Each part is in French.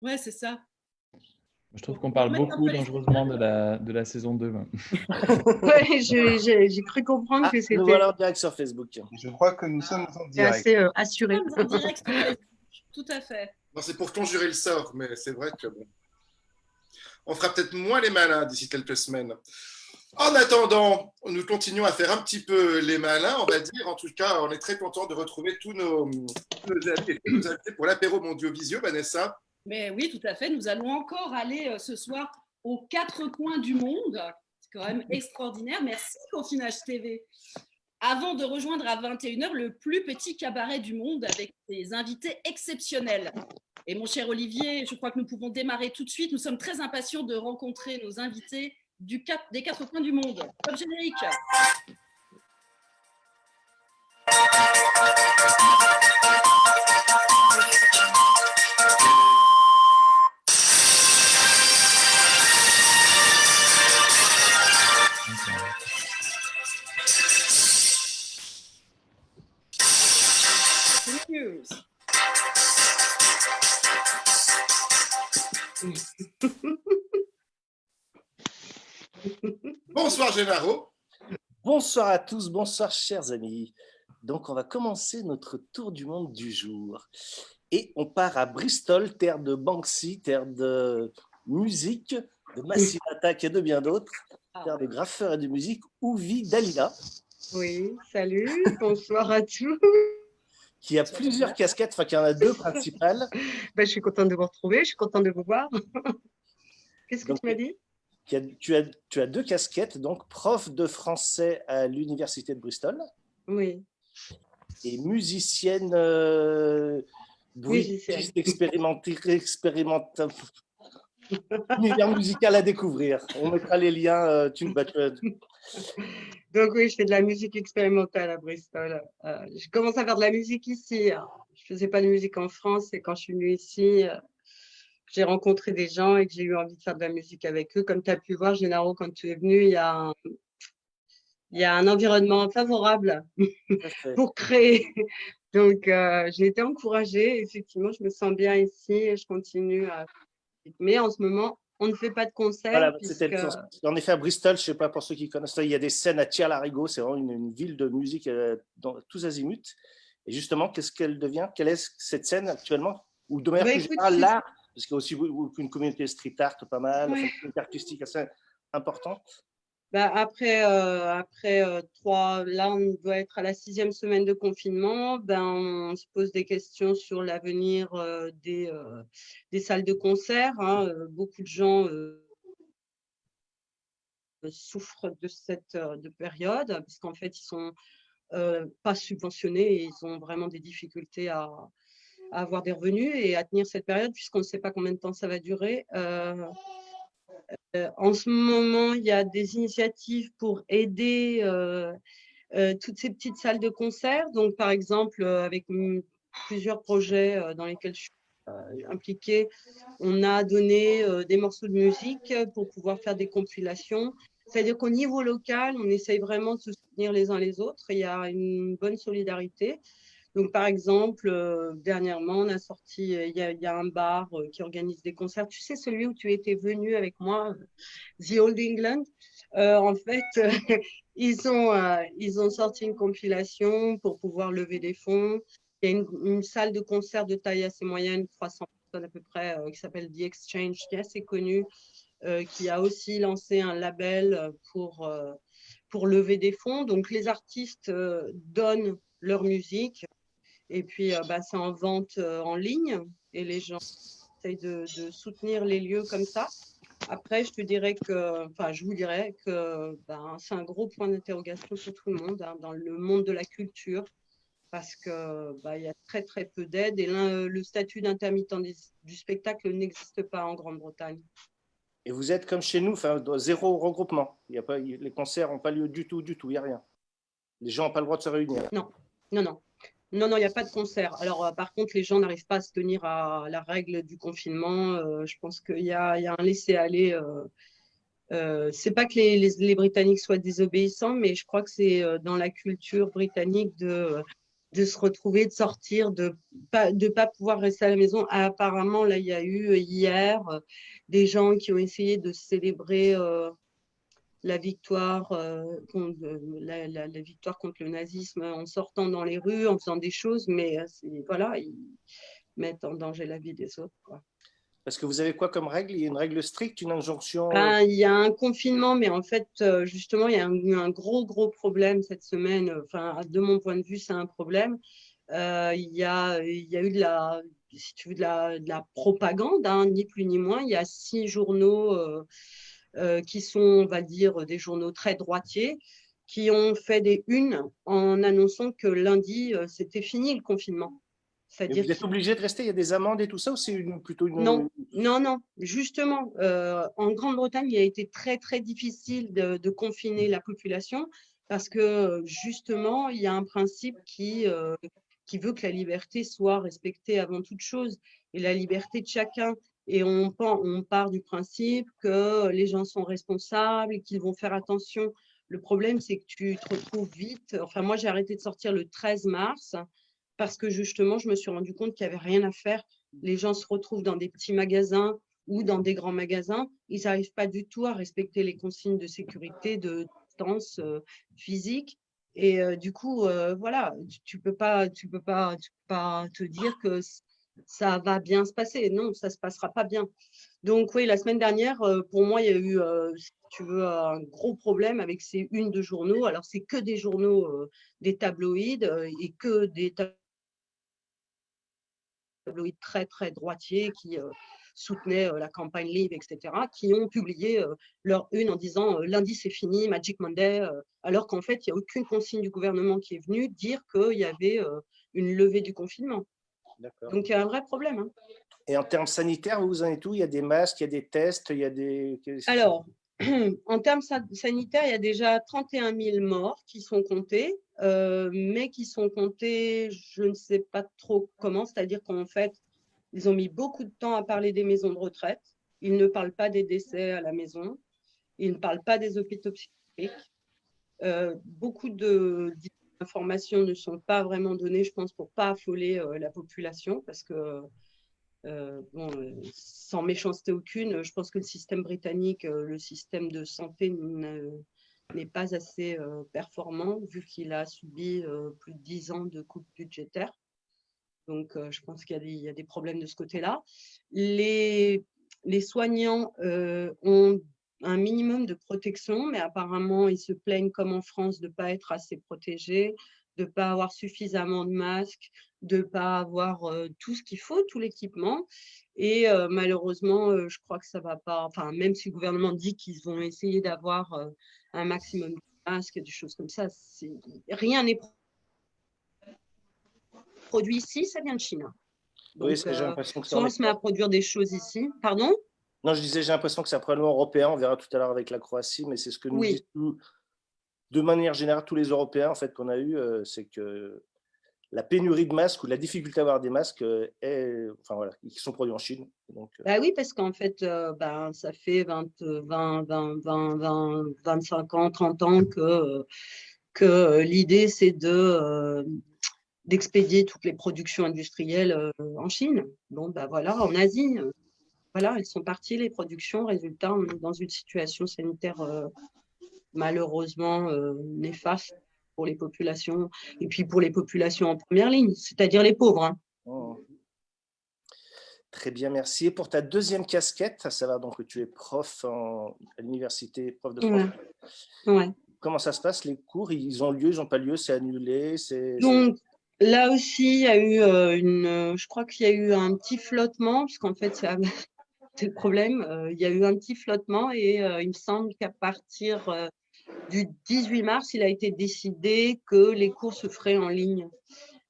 Ouais, c'est ça. Je trouve Faut qu'on faut parle remettre un beaucoup peu les dangereusement de la saison 2. Ouais, j'ai cru comprendre Ah, que nous c'était voilà en direct sur Facebook. Je crois que nous sommes en direct. assez Nous assuré. sommes en direct sur Facebook. Tout à fait. Non, c'est pour conjurer le sort, mais c'est vrai que bon. On fera peut-être moins les malins d'ici quelques semaines. En attendant, nous continuons à faire un petit peu les malins, on va dire. En tout cas, on est très content de retrouver tous nos amis et tous nos invités pour l'apéro Mondiovisio, Vanessa. Mais oui, tout à fait. Nous allons encore aller ce soir aux quatre coins du monde. C'est quand même extraordinaire. Merci, Confinage TV. Avant de rejoindre à 21h le plus petit cabaret du monde avec des invités exceptionnels. Et mon cher Olivier, je crois que nous pouvons démarrer tout de suite. Nous sommes très impatients de rencontrer nos invités des quatre coins du monde. Top générique. News. Bonsoir, Gennaro. Bonsoir à tous, bonsoir chers amis. Donc on va commencer notre tour du monde du jour. Et on part à Bristol, terre de Banksy, terre de musique, de Massive Attack et de bien d'autres, terre de graffeurs et de musique, où vit Dalila. Oui, salut, bonsoir à tous. Qui a plusieurs casquettes, enfin qui en a deux principales. Ben, je suis contente de vous retrouver, je suis contente de vous voir. Qu'est-ce que Donc, tu m'as dit? tu as deux casquettes, donc prof de français à l'université de Bristol. Oui. Et musicienne, Musicienne. univers musical à découvrir. On mettra les liens. Donc oui, je fais de la musique expérimentale à Bristol. Je commence à faire de la musique ici. Je faisais pas de musique en France et quand je suis venue ici, j'ai rencontré des gens et que j'ai eu envie de faire de la musique avec eux. Comme tu as pu voir, Gennaro, quand tu es venu, il y a un environnement favorable pour créer. Donc, j'ai été encouragée. Effectivement, je me sens bien ici et je continue à... Mais en ce moment, on ne fait pas de concert. Voilà, puisque... en effet, à Bristol, je ne sais pas pour ceux qui connaissent, il y a des scènes à Tierlarigo, c'est vraiment une ville de musique dans tous azimuts. Et justement, qu'est-ce qu'elle devient? Quelle est cette scène actuellement? Ou de manière plus générale, l'art, parce qu'il y a aussi une communauté street art pas mal, une communauté artistique assez importante. Après 3, là on doit être à la 6e semaine de confinement, on se pose des questions sur l'avenir des salles de concert. Beaucoup de gens souffrent de cette période, parce qu'en fait ils sont pas subventionnés et ils ont vraiment des difficultés à avoir des revenus et à tenir cette période puisqu'on ne sait pas combien de temps ça va durer. En ce moment, il y a des initiatives pour aider toutes ces petites salles de concert. Donc, par exemple, avec plusieurs projets dans lesquels je suis impliquée, on a donné des morceaux de musique pour pouvoir faire des compilations. C'est-à-dire qu'au niveau local, on essaye vraiment de se soutenir les uns les autres. Il y a une bonne solidarité. Donc, par exemple, dernièrement, on a sorti, il y a un bar qui organise des concerts. Tu sais, celui où tu étais venu avec moi, The Old England. En fait, ils ont sorti une compilation pour pouvoir lever des fonds. Il y a une salle de concert de taille assez moyenne, 300 personnes à peu près, qui s'appelle The Exchange, qui est assez connue, qui a aussi lancé un label pour lever des fonds. Donc, les artistes donnent leur musique. Et puis, c'est en vente en ligne et les gens essayent de soutenir les lieux comme ça. Après, je vous dirais que c'est un gros point d'interrogation pour tout le monde dans le monde de la culture parce que il y a très très peu d'aide et le statut d'intermittent du spectacle n'existe pas en Grande-Bretagne. Et vous êtes comme chez nous, zéro regroupement. Les concerts n'ont pas lieu du tout, il n'y a rien. Les gens n'ont pas le droit de se réunir. Non, il n'y a pas de concert. Alors, par contre, les gens n'arrivent pas à se tenir à la règle du confinement. Je pense qu'il y a un laisser-aller. C'est pas que les Britanniques soient désobéissants, mais je crois que c'est dans la culture britannique de de se retrouver, de sortir, de pas pouvoir rester à la maison. Apparemment, là, il y a eu hier des gens qui ont essayé de célébrer la victoire, la victoire contre le nazisme en sortant dans les rues, en faisant des choses, mais voilà, ils mettent en danger la vie des autres, quoi. Parce que vous avez quoi comme règle? Il y a une règle stricte, une injonction? Ben, il y a un confinement, mais en fait, justement, il y a eu un gros problème cette semaine. Enfin, de mon point de vue, c'est un problème. Il y a eu si tu veux, de la propagande, hein, ni plus ni moins. Il y a 6 journaux qui sont, on va dire, des journaux très droitiers, qui ont fait des unes en annonçant que lundi, c'était fini le confinement. Mais C'est-à-dire vous êtes obligé de rester? Il y a des amendes et tout ça, ou c'est plutôt une… non. Justement, en Grande-Bretagne, il a été très difficile de confiner la population parce que justement, il y a un principe qui veut que la liberté soit respectée avant toute chose et la liberté de chacun. Et on part du principe que les gens sont responsables et qu'ils vont faire attention. Le problème, c'est que tu te retrouves vite. Enfin, moi, j'ai arrêté de sortir le 13 mars parce que justement, je me suis rendu compte qu'il n'y avait rien à faire. Les gens se retrouvent dans des petits magasins ou dans des grands magasins. Ils n'arrivent pas du tout à respecter les consignes de sécurité, de distance physique. Et du coup, voilà, tu peux pas te dire que ça va bien se passer. Non, ça se passera pas bien. Donc oui, la semaine dernière, pour moi, il y a eu, si tu veux, un gros problème avec ces unes de journaux. Alors, c'est que des journaux, des tabloïds et que des tabloïds très droitiers qui soutenaient la campagne Leave, etc., qui ont publié leur une en disant lundi c'est fini, Magic Monday, alors qu'en fait, il n'y a aucune consigne du gouvernement qui est venue dire qu'il y avait une levée du confinement. Donc, il y a un vrai problème, hein. Et en termes sanitaires, vous en êtes où? Il y a des masques, il y a des tests, il y a des… Alors, en termes sanitaires, il y a déjà 31 000 morts qui sont comptés, mais qui sont comptés, je ne sais pas trop comment, c'est-à-dire qu'en fait, ils ont mis beaucoup de temps à parler des maisons de retraite. Ils ne parlent pas des décès à la maison. Ils ne parlent pas des hôpitaux psychiatriques. Beaucoup d'informations ne sont pas vraiment données, je pense, pour ne pas affoler la population, parce que sans méchanceté aucune, je pense que le système britannique, le système de santé n'est pas assez performant vu qu'il a subi plus de 10 ans de coupes budgétaires. Donc, je pense qu'il y a des problèmes de ce côté-là. Les soignants ont un minimum de protection, mais apparemment, ils se plaignent, comme en France, de ne pas être assez protégés, de ne pas avoir suffisamment de masques, de ne pas avoir tout ce qu'il faut, tout l'équipement. Et malheureusement, je crois que ça ne va pas. Enfin, même si le gouvernement dit qu'ils vont essayer d'avoir un maximum de masques, des choses comme ça, rien n'est produit ici, ça vient de Chine. Donc, oui, j'ai l'impression que soit on se met à produire des choses ici. Pardon? Non, je disais, j'ai l'impression que c'est un problème européen. On verra tout à l'heure avec la Croatie, mais c'est ce que nous disent de manière générale tous les Européens en fait qu'on a eu, c'est que la pénurie de masques ou la difficulté à avoir des masques qui sont produits en Chine. Donc, bah oui, parce qu'en fait, ça fait 25 ans, 30 ans que l'idée, c'est d'expédier toutes les productions industrielles en Chine. Bon, voilà, en Asie, voilà, elles sont parties, les productions. Résultat, on est dans une situation sanitaire malheureusement néfaste pour les populations, et puis pour les populations en première ligne, c'est-à-dire les pauvres, hein. Très bien, merci. Et pour ta deuxième casquette, à savoir donc que tu es prof à l'université, prof de français. Ouais. Comment ça se passe, les cours? Ils ont lieu, ils n'ont pas lieu? C'est annulé? Donc, là aussi, il y a eu je crois qu'il y a eu un petit flottement, puisqu'en fait, c'est le problème. Il y a eu un petit flottement et il me semble qu'à partir du 18 mars, il a été décidé que les cours se feraient en ligne.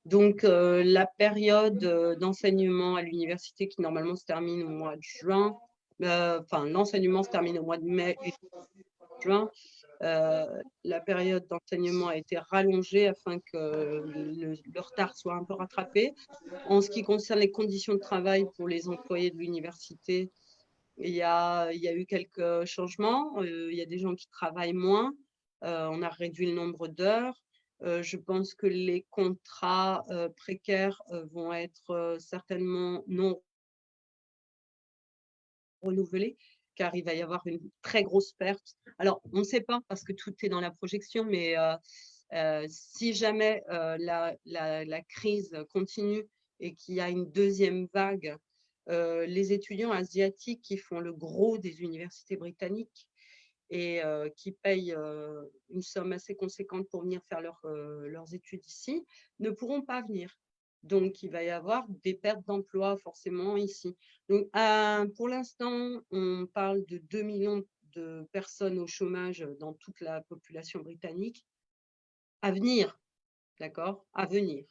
Donc, la période d'enseignement à l'université qui normalement se termine au mois de juin, l'enseignement se termine au mois de mai et juin, la période d'enseignement a été rallongée afin que le retard soit un peu rattrapé. En ce qui concerne les conditions de travail pour les employés de l'université, il y a eu quelques changements. Il y a des gens qui travaillent moins. On a réduit le nombre d'heures. Je pense que les contrats précaires vont être certainement non renouvelés, car il va y avoir une très grosse perte. Alors, on ne sait pas parce que tout est dans la projection, mais si jamais la crise continue et qu'il y a une deuxième vague, les étudiants asiatiques qui font le gros des universités britanniques et qui payent une somme assez conséquente pour venir faire leurs études ici, ne pourront pas venir. Donc, il va y avoir des pertes d'emploi forcément ici. Donc, pour l'instant, on parle de 2 millions de personnes au chômage dans toute la population britannique. À venir, d'accord? À venir.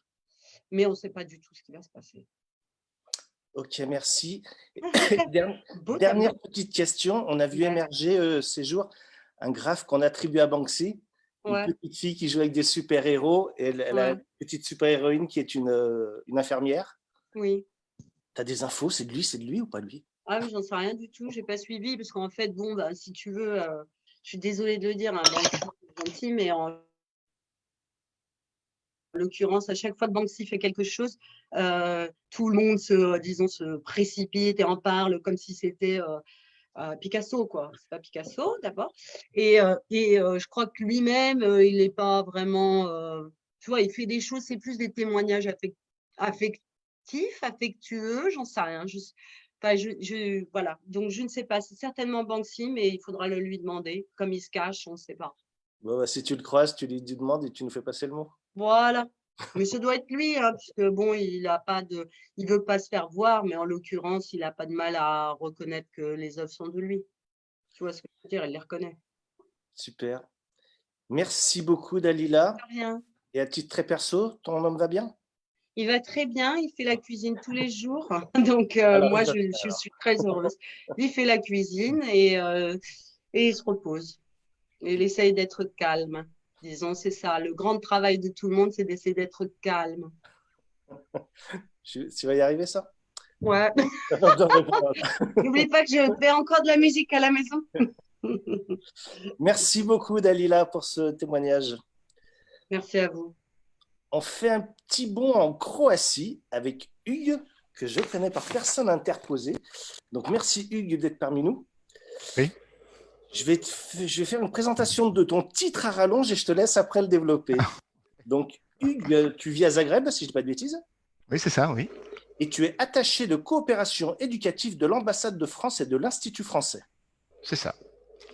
Mais on ne sait pas du tout ce qui va se passer. Ok, merci. Beau Dernière tableau. petite question. On a vu Ouais. émerger ces jours un graphe qu'on attribue à Banksy. Une Ouais, petite fille qui joue avec des super-héros et elle a ouais, une petite super-héroïne qui est une infirmière. oui. Tu as des infos? C'est de lui ou pas de lui? Ah, mais j'en sais rien du tout, j'ai pas suivi parce qu'en fait, bon, bah, si tu veux, je suis désolée de le dire, hein, Banksy, c'est gentil, mais en l'occurrence, à chaque fois que Banksy fait quelque chose, tout le monde se précipite et en parle comme si c'était Picasso, quoi. C'est pas Picasso, d'abord. Et je crois que lui-même, il n'est pas vraiment. Tu vois, il fait des choses, c'est plus des témoignages affectifs, affectueux, j'en sais rien. Enfin, voilà. Donc, je ne sais pas. C'est certainement Banksy, mais il faudra le lui demander. Comme il se cache, on ne sait pas. Bon, bah, si tu le croises, tu lui demandes et tu nous fais passer le mot. Voilà. Mais ça doit être lui, hein, puisque bon, il veut pas se faire voir, mais en l'occurrence, il n'a pas de mal à reconnaître que les œuvres sont de lui. Tu vois ce que je veux dire? Il les reconnaît. Super. Merci beaucoup, Dalila. Rien. Et à titre très perso, ton homme va bien? Il va très bien, il fait la cuisine tous les jours. Donc, Alors, moi, il va bien, je alors. suis très heureuse. Il fait la cuisine et il se repose. Il essaye d'être calme. Disons, c'est ça. Le grand travail de tout le monde, c'est d'essayer d'être calme. Tu vas y arriver, ça? Ouais. Non, non, non, non. N'oublie pas que je fais encore de la musique à la maison. Merci beaucoup, Dalila, pour ce témoignage. Merci à vous. On fait un petit bond en Croatie avec Hugues, que je connais par personne interposée. Donc, merci Hugues d'être parmi nous. Oui. Je vais faire une présentation de ton titre à rallonge et je te laisse après le développer. Donc, Hugues, tu vis à Zagreb, si je ne dis pas de bêtises, Oui, c'est ça, oui. et tu es attaché de coopération éducative de l'ambassade de France et de l'Institut français. C'est ça.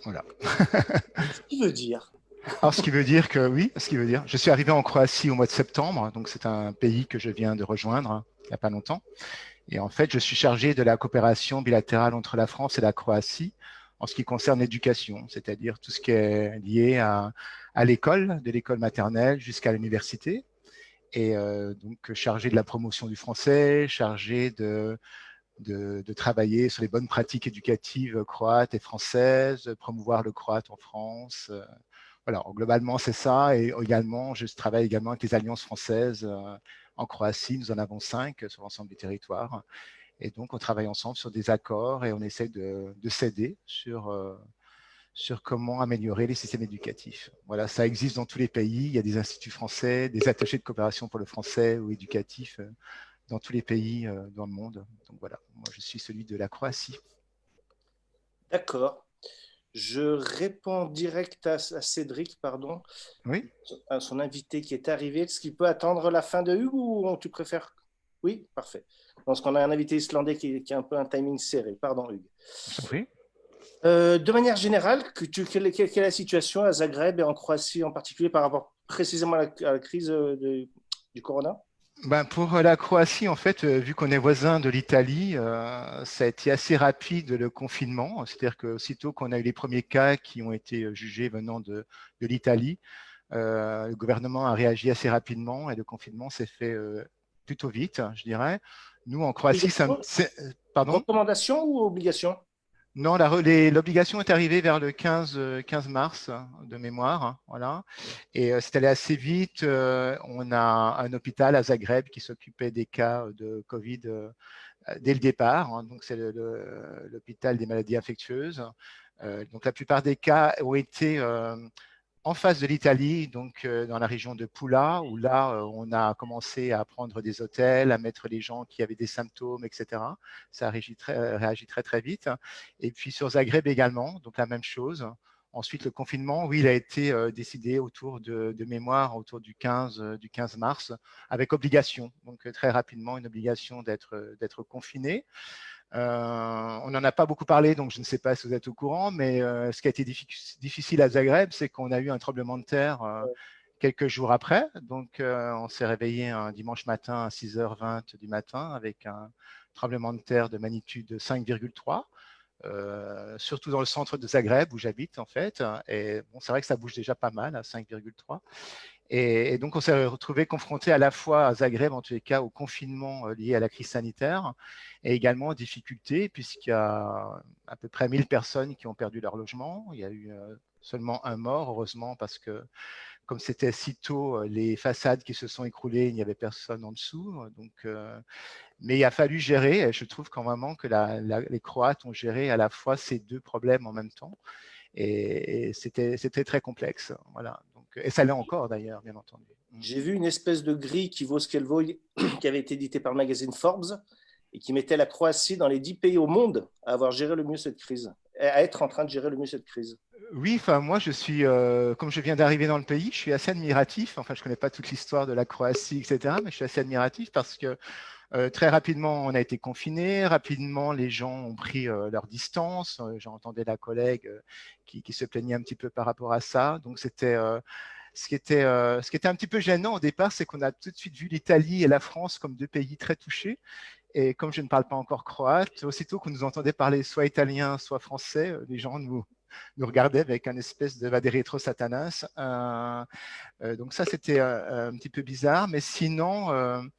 Voilà. Ce qui veut dire, Alors, ce qui veut dire que, oui, ce qui veut dire, je suis arrivé en Croatie au mois de septembre, donc c'est un pays que je viens de rejoindre il n'y a pas longtemps. Et en fait, je suis chargé de la coopération bilatérale entre la France et la Croatie en ce qui concerne l'éducation, c'est-à-dire tout ce qui est lié à l'école, de l'école maternelle jusqu'à l'université. Et donc, chargé de la promotion du français, chargé de travailler sur les bonnes pratiques éducatives croates et françaises, promouvoir le croate en France. Voilà, globalement, c'est ça. Et également, je travaille également avec les alliances françaises en Croatie. Nous en avons 5 sur l'ensemble du territoire. Et donc, on travaille ensemble sur des accords et on essaie de s'aider sur comment améliorer les systèmes éducatifs. Voilà, ça existe dans tous les pays. Il y a des instituts français, des attachés de coopération pour le français ou éducatif dans tous les pays dans le monde. Donc voilà, moi je suis celui de la Croatie. d'accord. Je réponds direct à Cédric, pardon, Oui, à son invité qui est arrivé. Est-ce qu'il peut attendre la fin de Hugues ou tu préfères? Oui, parfait. Parce qu'on a un invité islandais qui a un peu un timing serré. Pardon, Hugues. je t'en prie. De manière générale, quelle est la situation à Zagreb et en Croatie en particulier par rapport précisément à la crise du corona? Ben, pour la Croatie, en fait, vu qu'on est voisin de l'Italie, ça a été assez rapide le confinement. C'est-à-dire qu'aussitôt qu'on a eu les premiers cas qui ont été jugés venant de l'Italie, le gouvernement a réagi assez rapidement et le confinement s'est fait plutôt vite, je dirais. Nous, en Croatie, pardon? Recommandation ou obligation? Non, l'obligation est arrivée vers le 15 mars de mémoire, voilà. Et c'est allé assez vite. On a un hôpital à Zagreb qui s'occupait des cas de Covid dès le départ. Hein, donc c'est l'hôpital des maladies infectieuses. Donc la plupart des cas ont été en face de l'Italie, donc dans la région de Pula, où là, on a commencé à prendre des hôtels, à mettre les gens qui avaient des symptômes, etc. Ça réagit très, très vite. Et puis sur Zagreb également, donc la même chose. Ensuite, le confinement, oui, il a été décidé autour de mémoire, autour du 15 mars, avec obligation. Donc très rapidement, une obligation d'être confiné. On n'en a pas beaucoup parlé, donc je ne sais pas si vous êtes au courant, mais ce qui a été difficile à Zagreb, c'est qu'on a eu un tremblement de terre quelques jours après. Donc, on s'est réveillé un dimanche matin à 6h20 du matin avec un tremblement de terre de magnitude 5,3. Surtout dans le centre de Zagreb où j'habite en fait. Et bon, c'est vrai que ça bouge déjà pas mal à 5,3. Et donc, on s'est retrouvé confronté à la fois à Zagreb, en tous les cas, au confinement lié à la crise sanitaire et également aux difficultés, puisqu'il y a à peu près 1000 personnes qui ont perdu leur logement. Il y a eu seulement un mort, heureusement, parce que comme c'était si tôt, les façades qui se sont écroulées, il n'y avait personne en dessous. Donc, mais il a fallu gérer, et je trouve quand vraiment que les Croates ont géré à la fois ces deux problèmes en même temps. Et c'était très complexe. Voilà. Donc, et ça l'est encore d'ailleurs, bien entendu. J'ai vu une espèce de grille qui vaut ce qu'elle vaut, qui avait été éditée par le magazine Forbes et qui mettait la Croatie dans les 10 pays au monde à avoir géré le mieux cette crise, à être en train de gérer le mieux cette crise. Oui, enfin moi je suis, comme je viens d'arriver dans le pays, je suis assez admiratif. Enfin, je connais pas toute l'histoire de la Croatie, etc., mais je suis assez admiratif parce que très rapidement, on a été confinés. Rapidement, les gens ont pris leur distance. J'entendais la collègue qui se plaignait un petit peu par rapport à ça. Donc, c'était ce qui était un petit peu gênant au départ, c'est qu'on a tout de suite vu l'Italie et la France comme deux pays très touchés. Et comme je ne parle pas encore croate, aussitôt qu'on nous entendait parler soit italien, soit français, les gens nous regardaient avec un espèce de vadérétro satanas. Donc ça, c'était un petit peu bizarre. Mais sinon,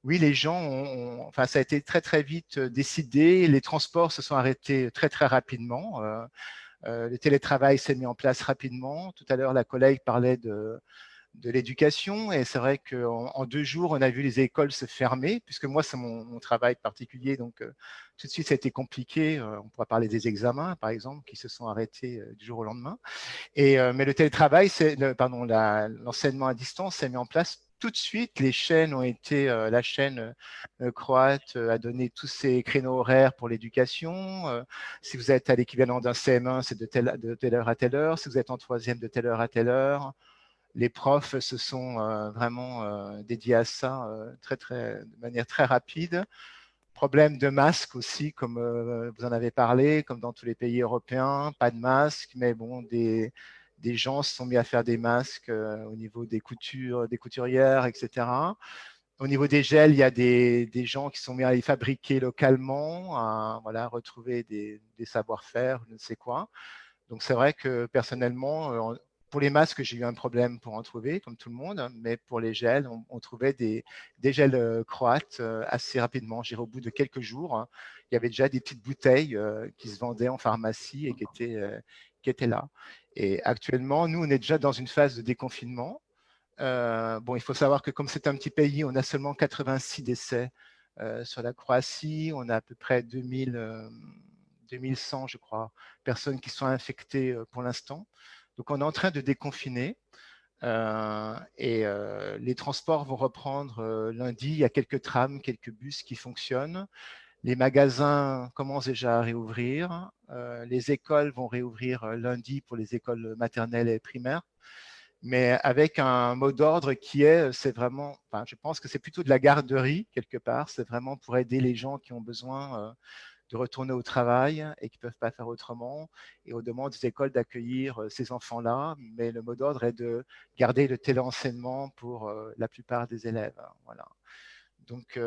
oui, les gens enfin, ça a été très, très vite décidé. Les transports se sont arrêtés très, très rapidement. Le télétravail s'est mis en place rapidement. Tout à l'heure, la collègue parlait de l'éducation et c'est vrai qu'en 2 jours, on a vu les écoles se fermer, puisque moi, c'est mon travail particulier. Donc, tout de suite, ça a été compliqué. On pourra parler des examens, par exemple, qui se sont arrêtés du jour au lendemain. Mais le télétravail, l'enseignement à distance s'est mis en place tout de suite. Les chaînes ont été, la chaîne croate a donné tous ses créneaux horaires pour l'éducation. Si vous êtes à l'équivalent d'un CM1, c'est de telle heure à telle heure. Si vous êtes en troisième, de telle heure à telle heure. Les profs se sont vraiment dédiés à ça de manière très rapide. Problème de masque aussi, comme vous en avez parlé, comme dans tous les pays européens, pas de masque, mais bon, des gens se sont mis à faire des masques au niveau des couturières, etc. Au niveau des gels, il y a des gens qui sont mis à les fabriquer localement, à voilà, retrouver des savoir-faire, je ne sais quoi. Donc c'est vrai que personnellement, pour les masques, j'ai eu un problème pour en trouver, comme tout le monde, mais pour les gels, on trouvait des gels croates assez rapidement. Au bout de quelques jours, hein, il y avait déjà des petites bouteilles qui se vendaient en pharmacie et qui étaient là. Et actuellement, nous, on est déjà dans une phase de déconfinement. Bon, il faut savoir que comme c'est un petit pays, on a seulement 86 décès sur la Croatie. On a à peu près 2100, je crois, personnes qui sont infectées pour l'instant. Donc, on est en train de déconfiner et les transports vont reprendre lundi. Il y a quelques trams, quelques bus qui fonctionnent. Les magasins commencent déjà à réouvrir. Les écoles vont réouvrir lundi pour les écoles maternelles et primaires. Mais avec un mot d'ordre qui c'est vraiment, enfin, je pense que c'est plutôt de la garderie quelque part. C'est vraiment pour aider les gens qui ont besoin de retourner au travail et qui ne peuvent pas faire autrement. Et on demande aux écoles d'accueillir ces enfants-là, mais le mot d'ordre est de garder le téléenseignement pour la plupart des élèves. Voilà. Donc,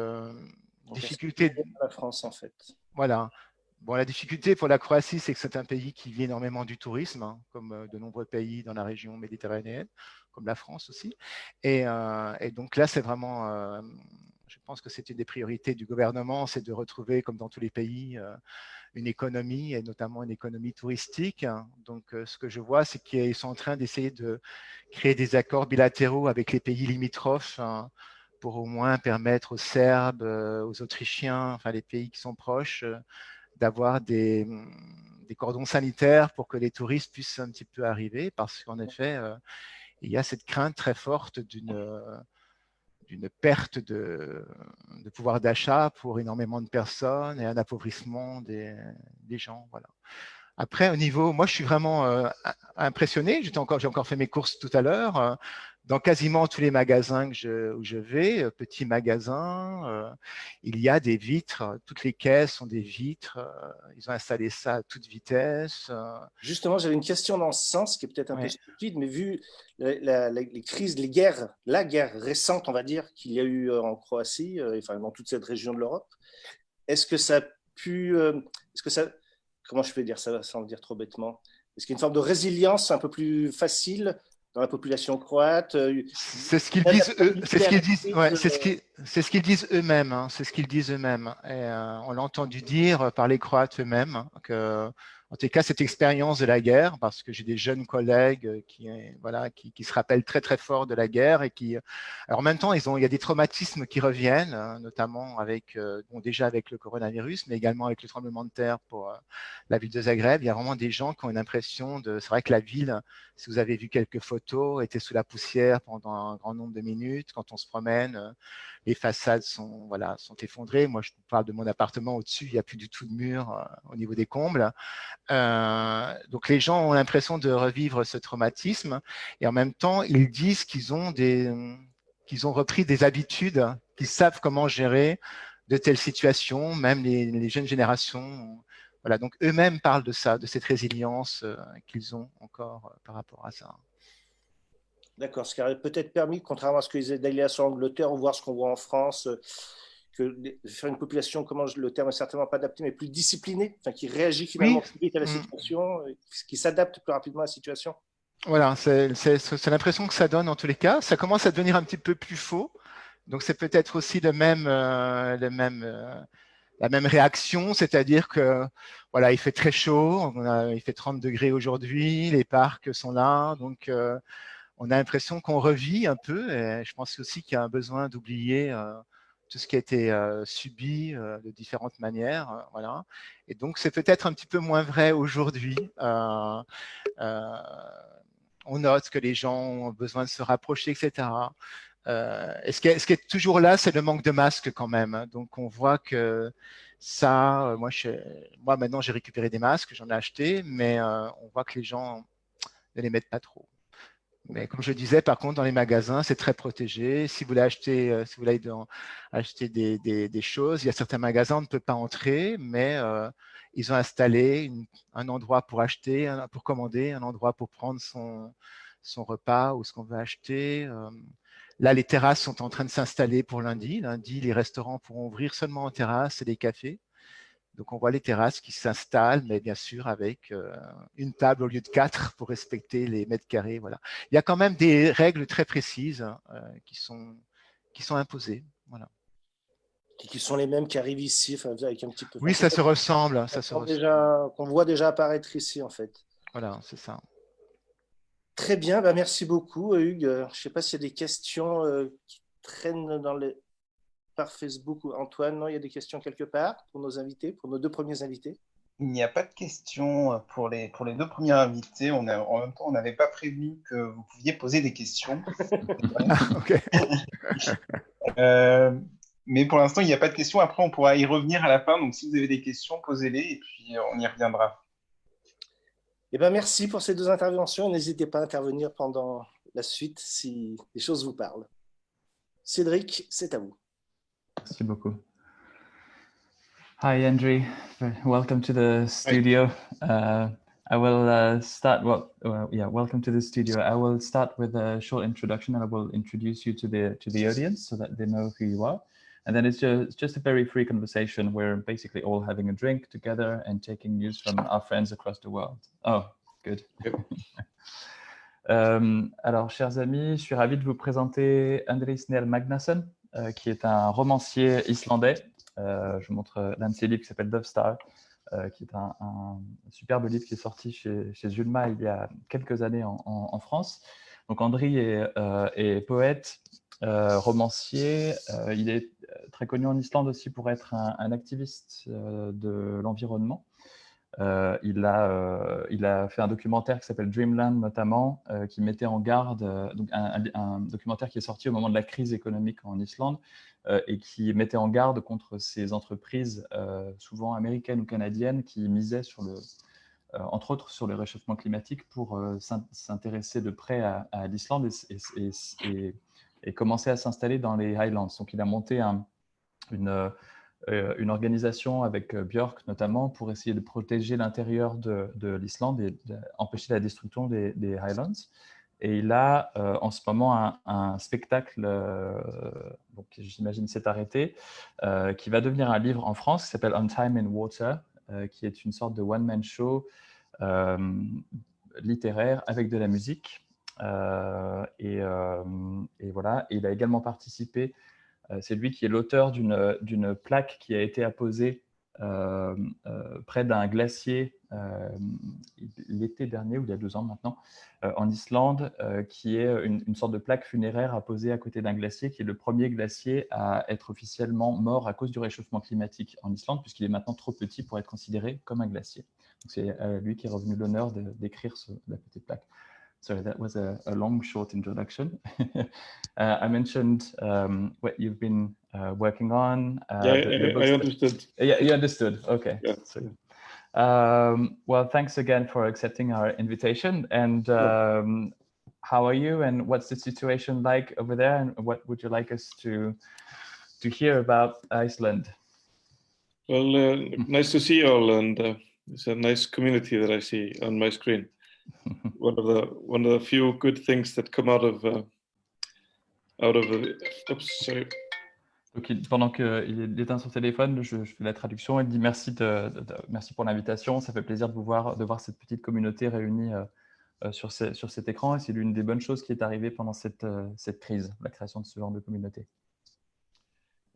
difficulté. La France, en fait. Voilà. Bon, la difficulté pour la Croatie, c'est que c'est un pays qui vit énormément du tourisme, hein, comme de nombreux pays dans la région méditerranéenne, comme la France aussi. Et donc là, c'est vraiment, je pense que c'est une des priorités du gouvernement, c'est de retrouver, comme dans tous les pays, une économie, et notamment une économie touristique. Donc, ce que je vois, c'est qu'ils sont en train d'essayer de créer des accords bilatéraux avec les pays limitrophes, hein, pour au moins permettre aux Serbes, aux Autrichiens, enfin les pays qui sont proches, d'avoir des des cordons sanitaires pour que les touristes puissent un petit peu arriver, parce qu'en effet, il y a cette crainte très forte d'une perte de pouvoir d'achat pour énormément de personnes et un appauvrissement des gens. Voilà. Après, au niveau, moi, je suis vraiment impressionné. J'ai encore fait mes courses tout à l'heure. Dans quasiment tous les magasins où je vais, petits magasins, il y a des vitres. Toutes les caisses ont des vitres. Ils ont installé ça à toute vitesse. Justement, j'avais une question dans ce sens qui est peut-être un peu Ouais. stupide, mais vu les crises, les guerres, la guerre récente, on va dire, qu'il y a eu en Croatie, enfin dans toute cette région de l'Europe, est-ce que ça a pu, est-ce que ça, comment je peux dire ça sans le dire trop bêtement, est-ce qu'il y a une forme de résilience un peu plus facile dans la population croate? C'est ce qu'ils disent, c'est ce qu'ils disent, ouais, c'est ce qu'ils disent eux-mêmes. Hein, c'est ce qu'ils disent eux-mêmes. Et on l'a entendu dire par les Croates eux-mêmes que, en tout cas, cette expérience de la guerre, parce que j'ai des jeunes collègues qui se rappellent très très fort de la guerre et qui, alors en même temps, il y a des traumatismes qui reviennent, notamment déjà avec le coronavirus, mais également avec le tremblement de terre pour la ville de Zagreb. Il y a vraiment des gens qui ont une impression c'est vrai que la ville, si vous avez vu quelques photos, était sous la poussière pendant un grand nombre de minutes. Quand on se promène, les façades sont effondrées. Moi, je parle de mon appartement au-dessus, il n'y a plus du tout de mur au niveau des combles. Donc, les gens ont l'impression de revivre ce traumatisme et en même temps, ils disent qu'ils ont repris des habitudes, qu'ils savent comment gérer de telles situations, même les jeunes générations. Voilà, donc eux-mêmes parlent de ça, de cette résilience qu'ils ont encore par rapport à ça. D'accord, ce qui aurait peut-être permis, contrairement à ce qu'ils disaient d'aller sur l'Angleterre ou voir ce qu'on voit en France, de faire une population, comment le terme est certainement pas adapté, mais plus disciplinée, enfin, qui réagit finalement plus vite à la situation, qui s'adapte plus rapidement à la situation. Voilà, c'est l'impression que ça donne en tous les cas. Ça commence à devenir un petit peu plus faux. Donc, c'est peut-être aussi la même réaction, c'est-à-dire que voilà, il fait très chaud, il fait 30 degrés aujourd'hui, les parcs sont là, donc on a l'impression qu'on revit un peu. Et je pense aussi qu'il y a un besoin d'oublier tout ce qui a été subi de différentes manières, voilà. Et donc c'est peut-être un petit peu moins vrai aujourd'hui. On note que les gens ont besoin de se rapprocher, etc. Et ce qui est toujours là, c'est le manque de masques quand même. Donc, on voit que ça, moi maintenant, j'ai récupéré des masques, j'en ai acheté, mais on voit que les gens ne les mettent pas trop. Mais comme je disais, par contre, dans les magasins, c'est très protégé. Si vous voulez acheter, acheter des choses, il y a certains magasins, on ne peut pas entrer, mais ils ont installé un endroit pour acheter, pour commander, un endroit pour prendre son repas ou ce qu'on veut acheter. Là, les terrasses sont en train de s'installer pour lundi. Lundi, les restaurants pourront ouvrir seulement en terrasse et les cafés. Donc, on voit les terrasses qui s'installent, mais bien sûr avec une table au lieu de 4 pour respecter les mètres carrés. Voilà. Il y a quand même des règles très précises qui sont imposées. Voilà. Et qui sont les mêmes qui arrivent ici, enfin, avec un petit peu. Oui, ça se ressemble. Qu'on voit déjà apparaître ici, en fait. Voilà, c'est ça. Très bien, bah merci beaucoup, Hugues. Je ne sais pas s'il y a des questions qui traînent par Facebook ou Antoine. Non, il y a des questions quelque part pour nos invités, pour nos deux premiers invités. Il n'y a pas de questions pour les deux premiers invités. En même temps, on n'avait pas prévu que vous pouviez poser des questions. Ok. Mais pour l'instant, il n'y a pas de questions. Après, on pourra y revenir à la fin. Donc, si vous avez des questions, posez-les et puis on y reviendra. Eh ben, merci pour ces deux interventions. N'hésitez pas à intervenir pendant la suite si les choses vous parlent. Cédric, c'est à vous. Merci beaucoup. Hi, Andrew. Welcome to the studio. I will start. Welcome to the studio. I will start with a short introduction, and I will introduce you to the audience so that they know who you are. And then it's just a very free conversation. We're basically all having a drink together and taking news from our friends across the world. Oh, good. Alors, chers amis, je suis ravi de vous présenter Andri Snell Magnusson, qui est un romancier islandais. Je vous montre l'un de ses livres qui s'appelle Dove Star, qui est un superbe livre qui est sorti chez Julma il y a quelques années en France. Donc, Andri est poète, romancier. Il est très connu en Islande aussi pour être un activiste de l'environnement. Il a fait un documentaire qui s'appelle Dreamland notamment, qui mettait en garde, donc un documentaire qui est sorti au moment de la crise économique en Islande et qui mettait en garde contre ces entreprises, souvent américaines ou canadiennes, qui misaient entre autres sur le réchauffement climatique pour s'intéresser de près à l'Islande et commencer à s'installer dans les Highlands. Donc il a monté une organisation avec Björk notamment pour essayer de protéger l'intérieur de l'Islande et d'empêcher la destruction des Highlands. Et il a en ce moment un spectacle, donc j'imagine c'est arrêté, qui va devenir un livre en France qui s'appelle On Time in Water, qui est une sorte de one-man show littéraire avec de la musique. Et voilà. Et il a également participé. C'est lui qui est l'auteur d'une plaque qui a été apposée près d'un glacier l'été dernier, ou il y a 2 ans maintenant, en Islande, qui est une sorte de plaque funéraire apposée à côté d'un glacier, qui est le premier glacier à être officiellement mort à cause du réchauffement climatique en Islande, puisqu'il est maintenant trop petit pour être considéré comme un glacier. Donc c'est lui qui est revenu l'honneur d'écrire la petite plaque. Sorry, that was a long, short introduction. I mentioned what you've been working on. I understood. Yeah, you understood. Okay. Yeah. So, well, thanks again for accepting our invitation. And how are you? And what's the situation like over there? And what would you like us to hear about Iceland? Well, nice to see you all, and it's a nice community that I see on my screen. One of the few good things that come out of oops, sorry. Donc, pendant qu'il éteint son téléphone, je fais la traduction. Il dit merci pour l'invitation. Ça fait plaisir de voir cette petite communauté réunie sur cet écran. Et c'est l'une des bonnes choses qui est arrivée pendant cette crise, la création de ce genre de communauté.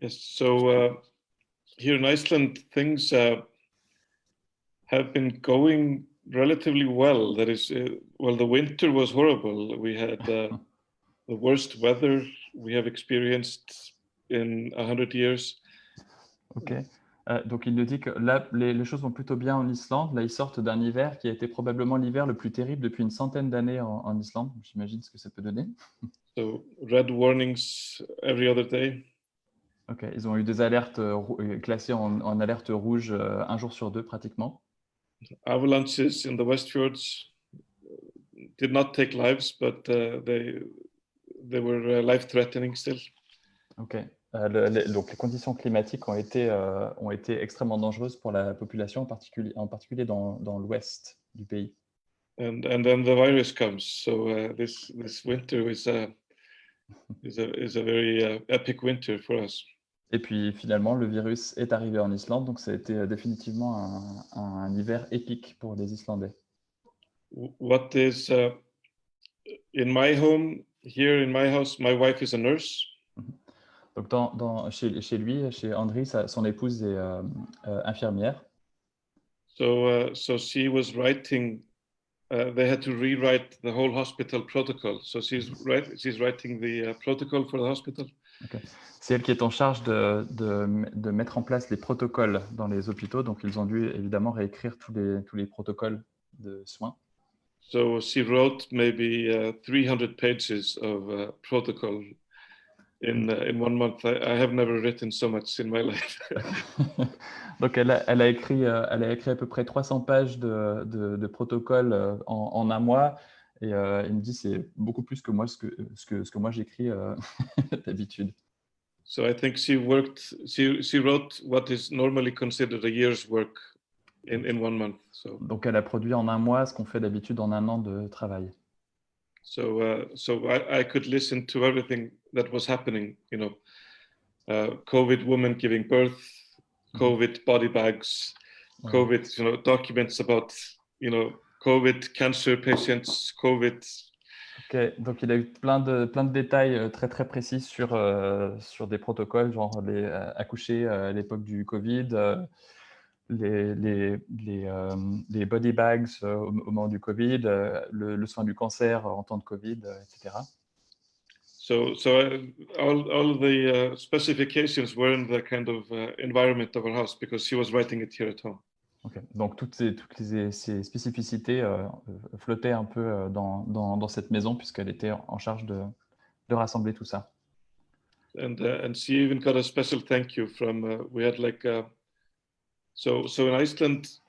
Yes. So here in Iceland, things have been going relatively well. That is, well, the winter was horrible. We had the worst weather we have experienced in 100 years. Ok. Donc il nous dit que là, les choses vont plutôt bien en Islande. Là, ils sortent d'un hiver qui a été probablement l'hiver le plus terrible depuis une centaine d'années en Islande. J'imagine ce que ça peut donner. So red warnings every other day. Ok. Ils ont eu des alertes classées en alerte rouge un jour sur 2 pratiquement. Avalanches in the Westfjords did not take lives, but they were life-threatening still. Ok. Donc les conditions climatiques ont été extrêmement dangereuses pour la population, en particulier dans l'ouest du pays. And then the virus comes. So this winter is a very epic winter for us. Et puis finalement, le virus est arrivé en Islande, donc ça a été définitivement un hiver épique pour les Islandais. What is in my home, here in my house, my wife is a nurse. Donc chez lui, chez Andri, son épouse est infirmière. So she was writing. They had to rewrite the whole hospital protocol. So she's writing the protocol for the hospital. Okay. C'est elle qui est en charge de mettre en place les protocoles dans les hôpitaux. Donc, ils ont dû évidemment réécrire tous les protocoles de soins. So she wrote maybe 300 pages of protocol in 1 month. I have never written so much in my life. Donc, elle a écrit à peu près 300 pages de protocoles en 1 mois. Et il me dit c'est beaucoup plus que moi ce que moi j'écris d'habitude. So I think she wrote what is normally considered a year's work in 1 month. So. Donc elle a produit en 1 mois ce qu'on fait d'habitude en 1 an de travail. So I could listen to everything that was happening. You know, COVID woman giving birth, COVID body bags, COVID documents about COVID cancer patients, COVID. Ok, donc il a eu plein de détails très très précis sur des protocoles, genre accoucher à l'époque du Covid, les body bags au moment du Covid, le soin du cancer en temps de Covid, etc. So all the specifications were in the kind of environment of our house because she was writing it here at home. Ok. Donc toutes ces spécificités flottaient un peu dans cette maison puisqu'elle était en charge de rassembler tout ça. And she even got a special thank you from we had like so in Iceland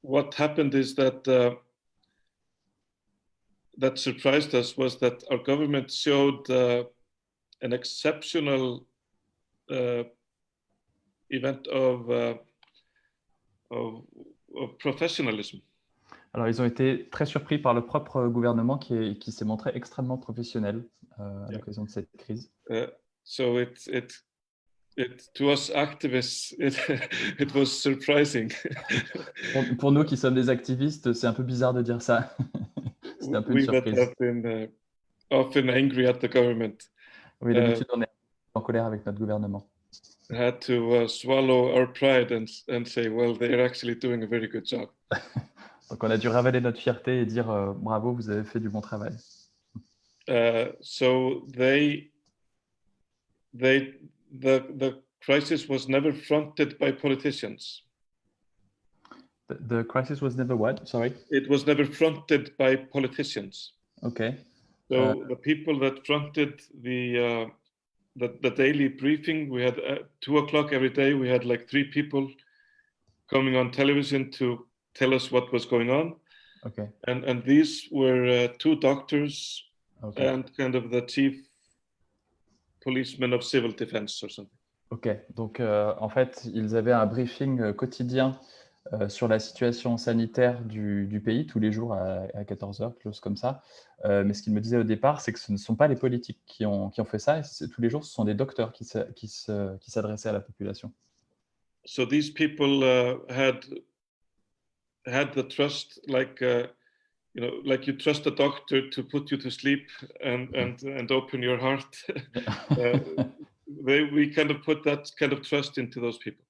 what happened is that that surprised us was that our government showed an exceptional event of professionalism. Alors, ils ont été très surpris par le propre gouvernement qui s'est montré extrêmement professionnel à l'occasion de cette crise. So to us activists, it was surprising. Pour nous qui sommes des activistes, c'est un peu bizarre de dire ça. C'était un peu une We that surprise. have been often angry at the government. Oui, d'habitude, on est en colère avec notre gouvernement. Had to swallow our pride and say, well, they're actually doing a very good job. Donc, on a dû ravaler notre fierté et dire bravo, vous avez fait du bon travail. So the crisis was never fronted by politicians. The crisis was never what? Sorry. It was never fronted by politicians. Okay. So the people that fronted the daily briefing, we had at 2 o'clock every day, we had like 3 people coming on television to tell us what was going on. Okay. And these were 2 doctors Okay. and kind of the chief policeman of civil defense or something. Ok, donc en fait, ils avaient un briefing quotidien sur la situation sanitaire du pays, tous les jours à 14h, quelque chose comme ça. Mais ce qu'ils me disaient au départ, c'est que ce ne sont pas les politiques qui ont fait ça. Et tous les jours, ce sont des docteurs qui s'adressaient à la population. So these people had the trust, like like you trust a doctor to put you to sleep and open your heart. We kind of put that kind of trust into those people.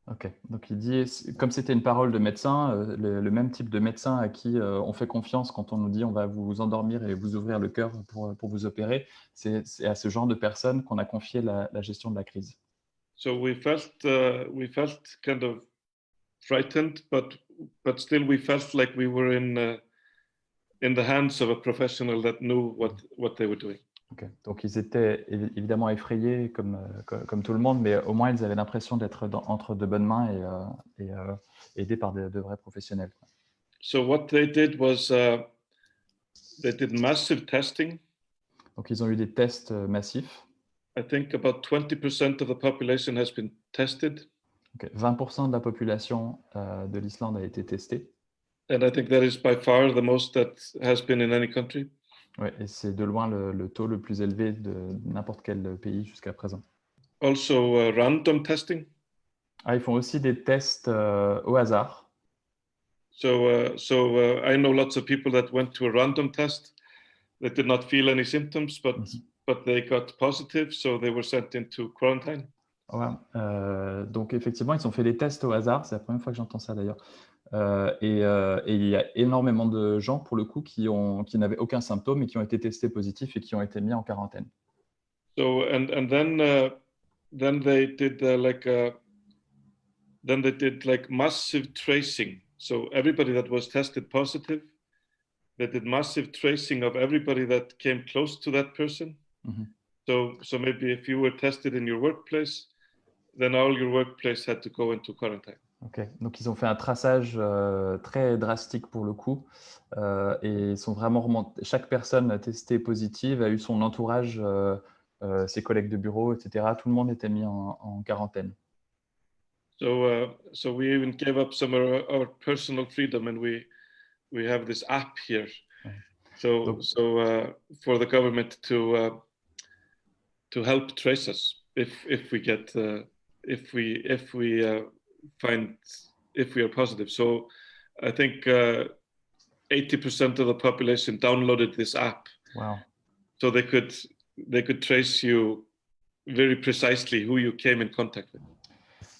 Ok, donc il dit, comme c'était une parole de médecin, le même type de médecin à qui on fait confiance quand on nous dit on va vous endormir et vous ouvrir le cœur pour vous opérer, c'est à ce genre de personnes qu'on a confié la gestion de la crise. So we felt kind of frightened, but still we felt like we were in the hands of a professional that knew what they were doing. Okay. Donc ils étaient évidemment effrayés comme tout le monde, mais au moins ils avaient l'impression d'être entre de bonnes mains et aidés par de vrais professionnels. So what they did was they did massive testing. Donc ils ont eu des tests massifs. I think about 20% of the population has been tested. Okay. 20% de la population de l'Islande a été testée. And I think that is by far the most that has been in any country. Oui, et c'est de loin le taux le plus élevé de n'importe quel pays jusqu'à présent. Also random testing. Ah, ils font aussi des tests au hasard. So I know lots of people that went to a random test. They did not feel any symptoms, but they got positive, so they were sent into quarantine. Ouais. Donc effectivement, ils ont fait des tests au hasard. C'est la première fois que j'entends ça d'ailleurs. Et il y a énormément de gens, pour le coup, qui n'avaient aucun symptôme et qui ont été testés positifs et qui ont été mis en quarantaine. So and then they did like massive tracing. So everybody that was tested positive, they did massive tracing of everybody that came close to that person. Mm-hmm. So maybe if you were tested in your workplace, then all your workplace had to go into quarantine. Ok, donc ils ont fait un traçage très drastique pour le coup et ils sont vraiment remontés. Chaque personne testée positive a eu son entourage, ses collègues de bureau, etc. Tout le monde était mis en quarantaine. So we even gave up some of our personal freedom, and we have this app here. So for the government to help trace us if we get if we are positive. So I think 80% of the population downloaded this app. Wow. So they could trace you very precisely who you came in contact with.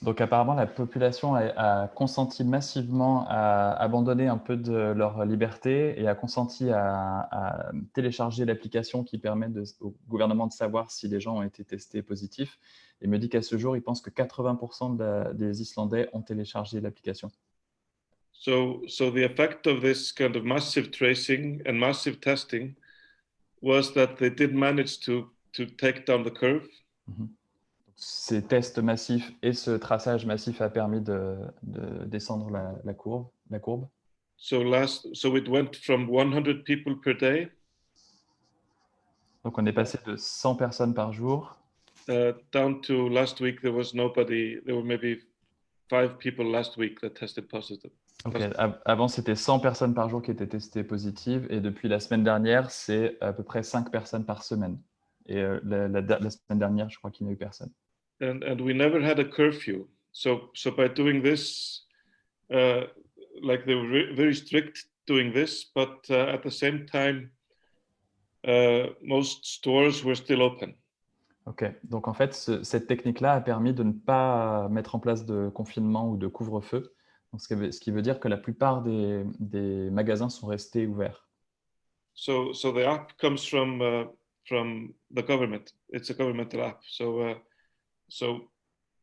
Donc apparemment, la population a consenti massivement à abandonner un peu de leur liberté et a consenti à télécharger l'application qui permet au gouvernement de savoir si les gens ont été testés positifs. Et me dit qu'à ce jour, il pense que 80% des Islandais ont téléchargé l'application. So the effect of this kind of massive tracing and massive testing was that they did manage to take down the curve. Ces tests massifs et ce traçage massif a permis de descendre la courbe. So it went from 100 people per day. Donc on est passé de 100 personnes par jour. Down to last week, there was nobody. There were maybe 5 people last week that tested positive. Okay. Avant, c'était 100 personnes par jour qui étaient testées positives, et depuis la semaine dernière, c'est à peu près 5 personnes par semaine. Et la semaine dernière, je crois qu'il n'y a eu personne. And we never had a curfew. So by doing this, like they were very strict doing this, but at the same time, most stores were still open. Ok, donc en fait, cette technique-là a permis de ne pas mettre en place de confinement ou de couvre-feu. Donc, ce qui veut dire que la plupart des magasins sont restés ouverts. So the app comes from the government. It's a governmental app. So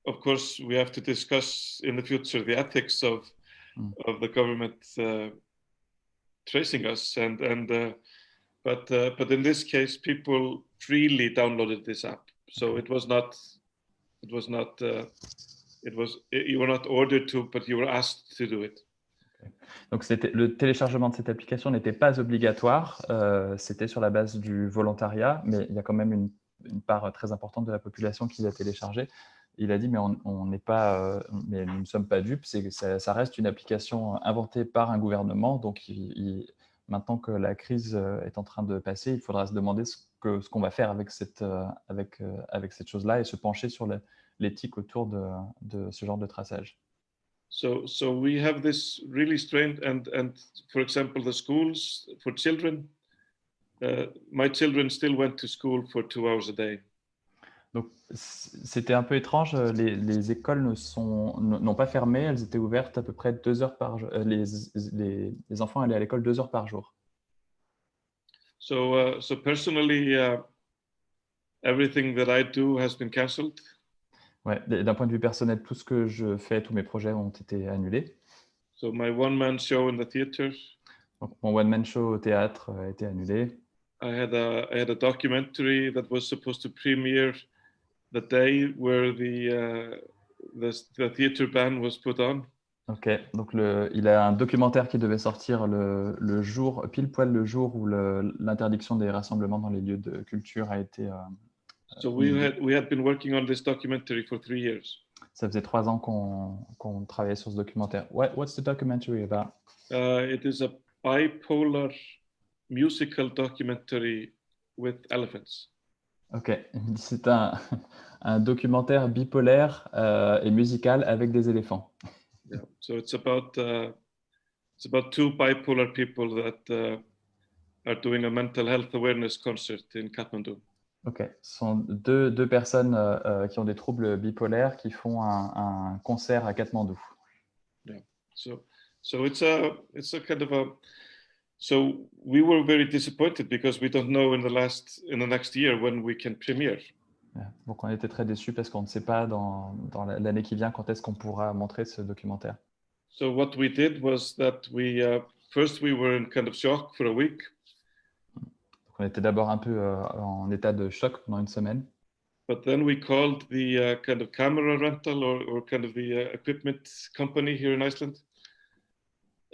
of course we have to discuss in the future the ethics of the government tracing us, but in this case people freely downloaded this app. So you were not ordered to, but you were asked to do it. Okay. Donc le téléchargement de cette application n'était pas obligatoire, c'était sur la base du volontariat, mais il y a quand même une part très importante de la population qui l'a téléchargé. Il a dit, mais on n'est pas, mais nous ne sommes pas dupes, ça reste une application inventée par un gouvernement, donc maintenant que la crise est en train de passer, il faudra se demander ce qu'on va faire avec cette chose-là et se pencher sur l'éthique autour de ce genre de traçage. So we have this really strange, and for example, the schools for children, my children still went to school for 2 hours a day. Donc, c'était un peu étrange. Les écoles n'ont pas fermé, elles étaient ouvertes à peu près 2 heures par jour. Les enfants allaient à l'école 2 heures par jour. So personally, everything that I do has been cancelled. Ouais, d'un point de vue personnel, tout ce que je fais, tous mes projets ont été annulés. So my one-man show in the theater. Donc, mon one-man show au théâtre a été annulé. I had a documentary that was supposed to premiere the day where the theater ban was put on. Ok, donc il a un documentaire qui devait sortir le jour, pile poil le jour où l'interdiction des rassemblements dans les lieux de culture a été. So we had been working on this documentary for 3 years. Ça faisait 3 ans qu'on travaillait sur ce documentaire. What's the documentary about? It is a bipolar musical documentary with elephants. Ok, c'est un documentaire bipolaire et musical avec des éléphants. Yeah. So it's about 2 bipolar people that are doing a mental health awareness concert in Kathmandu. Ok, ce sont deux personnes qui ont des troubles bipolaires qui font un concert à Katmandou. Yeah. So it's a kind of a. So we were very disappointed because we don't know in the next year when we can premiere. Yeah. Donc on était très déçus parce qu'on ne sait pas dans l'année qui vient quand est-ce qu'on pourra montrer ce documentaire. So what we did was that first we were in kind of shock for a week. Donc on était d'abord un peu en état de choc pendant une semaine. But then we called the kind of camera rental or kind of the equipment company here in Iceland.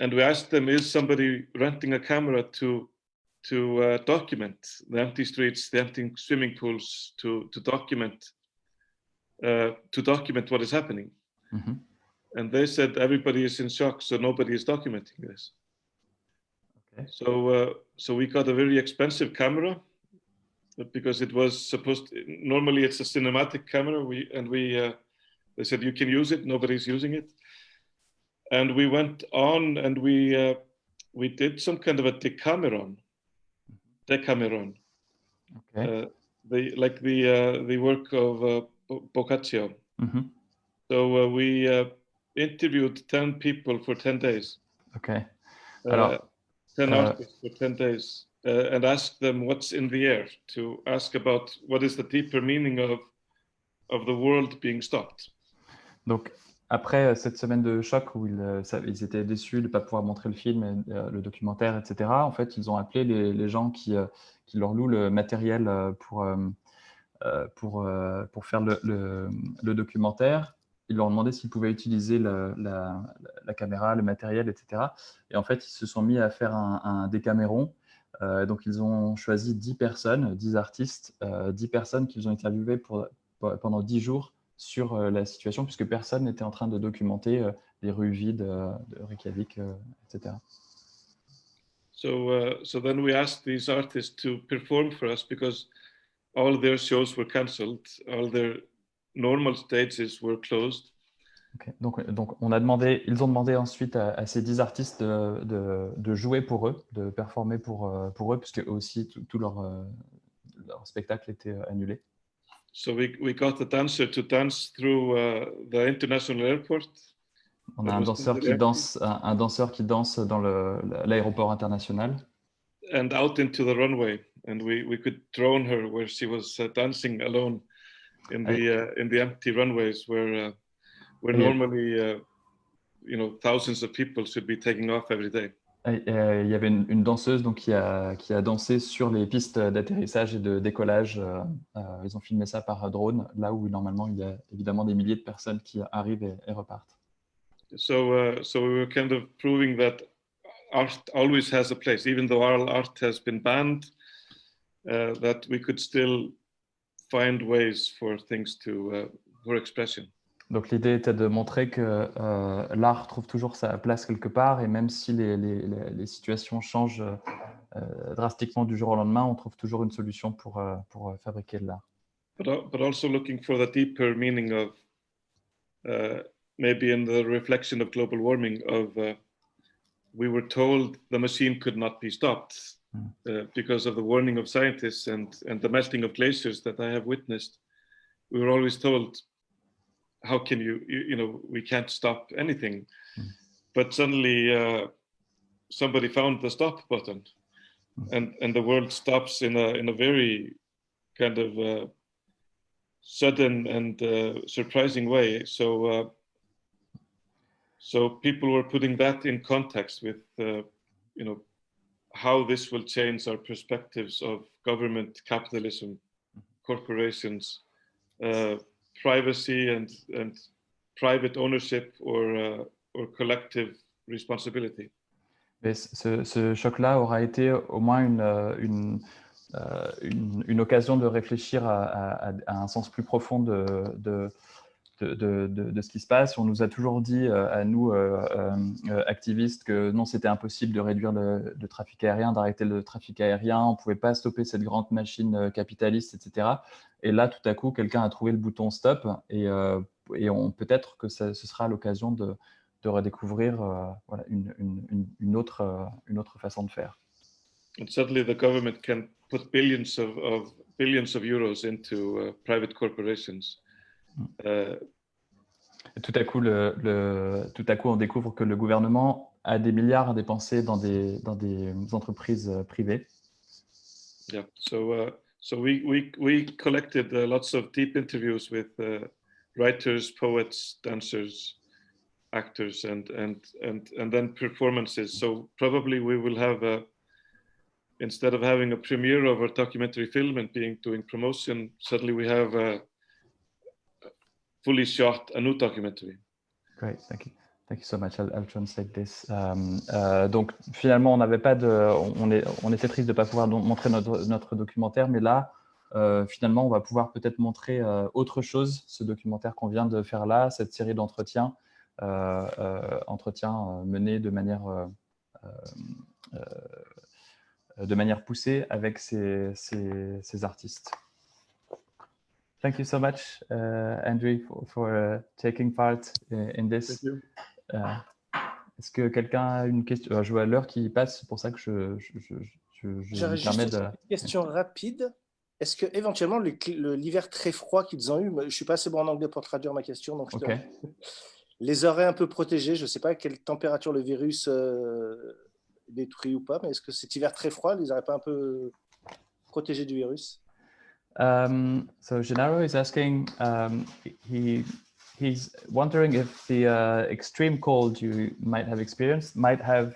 And we asked them, is somebody renting a camera to document the empty streets, the empty swimming pools, to document what is happening? Mm-hmm. And they said everybody is in shock, so nobody is documenting this. Okay. So we got a very expensive camera because it was normally it's a cinematic camera. They said you can use it, nobody's using it. And we went on and we did some kind of a Decameron. Okay. The work of Boccaccio. Mm-hmm. So we interviewed 10 people for 10 days. Okay. 10 artists for 10 days and asked them what's in the air, to ask about what is the deeper meaning of the world being stopped. Donc, après cette semaine de choc où ils étaient déçus de ne pas pouvoir montrer le film, le documentaire, etc., en fait, ils ont appelé les gens qui leur louent le matériel pour faire le documentaire. Ils leur ont demandé s'ils pouvaient utiliser la caméra, le matériel, etc. Et en fait, ils se sont mis à faire un Décaméron. Donc, ils ont choisi 10 personnes, 10 artistes, 10 personnes qu'ils ont interviewées pendant 10 jours sur la situation, puisque personne n'était en train de documenter les rues vides de Reykjavik, etc. So then we asked these artists to perform for us because all their shows were cancelled, all their normal stages were closed. Okay. Donc ils ont demandé ensuite à ces 10 artistes de jouer pour eux, de performer pour eux, puisque aussi tout leur spectacle était annulé. So we got a dancer to dance through the international airport. On a un danseur qui danse dans l'aéroport international. And out into the runway, and we could drone her where she was dancing alone in the empty runways where normally thousands of people should be taking off every day. Il y avait une danseuse donc, qui a dansé sur les pistes d'atterrissage et de décollage. Ils ont filmé ça par drone, là où normalement il y a évidemment des milliers de personnes qui arrivent et repartent. So we were kind of proving that art always has a place, even though all art has been banned, that we could still find ways for things for expression. Donc l'idée était de montrer que l'art trouve toujours sa place quelque part, et même si les situations changent drastiquement du jour au lendemain, on trouve toujours une solution pour fabriquer de l'art. But also looking for the deeper meaning of maybe in the reflection of global warming of we were told the machine could not be stopped because of the warning of scientists and the melting of glaciers that I have witnessed. We were always told, how can we can't stop anything. But suddenly somebody found the stop button and the world stops in a very kind of sudden and surprising way. So people were putting that in context with how this will change our perspectives of government, capitalism, corporations, privacy and private ownership or collective responsibility. Mais ce choc-là aura été au moins une occasion de réfléchir à un sens plus profond de ce qui se passe. On nous a toujours dit, à nous, activistes, que non, c'était impossible de réduire le trafic aérien, d'arrêter le trafic aérien, on ne pouvait pas stopper cette grande machine capitaliste, etc. Et là, tout à coup, quelqu'un a trouvé le bouton stop, et peut-être que ce sera l'occasion de redécouvrir voilà, une autre façon de faire. And suddenly the government can put billions of euros into private corporations. Tout à coup, on découvre que le gouvernement a des milliards à dépenser dans des entreprises privées. Yeah. So we collected lots of deep interviews with writers, poets, dancers, actors, and then performances. So probably we will have instead of having a premiere of a documentary film and doing promotion, suddenly we have fully shot a new documentary. Great, thank you. Thank you so much. I'll translate this. Donc finalement, on était triste de ne pas pouvoir montrer notre documentaire, mais là, finalement, on va pouvoir peut-être montrer autre chose, ce documentaire qu'on vient de faire là, cette série d'entretiens, menés de manière poussée avec ces artistes. Thank you so much, Andrew, for taking part in this. Thank you. Est-ce que quelqu'un a une question? Je vois l'heure qui passe, c'est pour ça que je J'aurais me juste permets une question rapide. Est-ce que éventuellement l'hiver très froid qu'ils ont eu, je suis pas assez bon en anglais pour traduire ma question, donc les aurait un peu protégés? Je ne sais pas à quelle température le virus détruit ou pas, mais est-ce que cet hiver très froid les aurait pas un peu protégés du virus? So Gennaro is asking, he's wondering if the extreme cold you might have experienced might have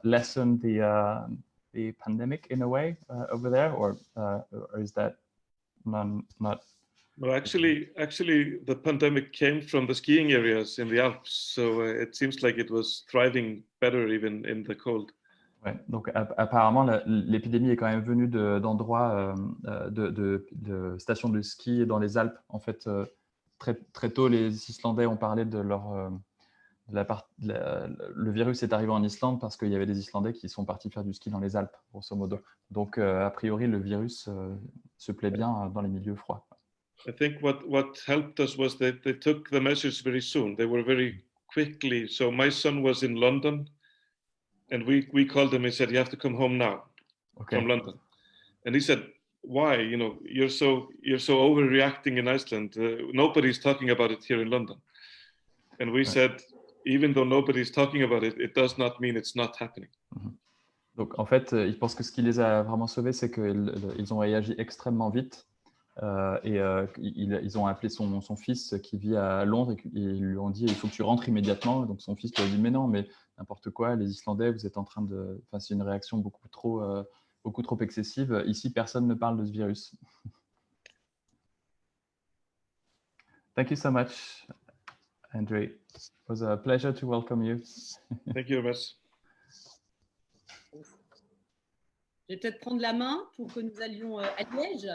lessened the pandemic in a way over there, or is that not? Well, actually, the pandemic came from the skiing areas in the Alps, so it seems like it was thriving better even in the cold. Ouais, donc apparemment, l'épidémie est quand même venue d'endroits, de stations de ski dans les Alpes. En fait, très tôt, les Islandais ont parlé de le virus est arrivé en Islande parce qu'il y avait des Islandais qui sont partis faire du ski dans les Alpes, grosso modo. Donc, a priori, le virus se plaît bien dans les milieux froids. I think what helped us was that they took the measures very soon. They were very quickly. So my son was in London, and we called him and said, "You have to come home now from London." And he said, "Why? You know, you're so overreacting in Iceland. Nobody's talking about it here in London." And we said, even though nobody's talking about it, it does not mean it's not happening. Donc en fait, ils pensent que ce qui les a vraiment sauvés, c'est qu'ils ont réagi extrêmement vite. Ils ont appelé son fils qui vit à Londres et ils lui ont dit il faut que tu rentres immédiatement. Donc son fils lui a dit mais non, mais n'importe quoi, les Islandais, vous êtes en train de. Enfin, c'est une réaction beaucoup trop excessive. Ici, personne ne parle de ce virus. Thank you so much, Andre. It was a pleasure to welcome you. Thank you, Hermes. Je vais peut-être prendre la main pour que nous allions à Liège.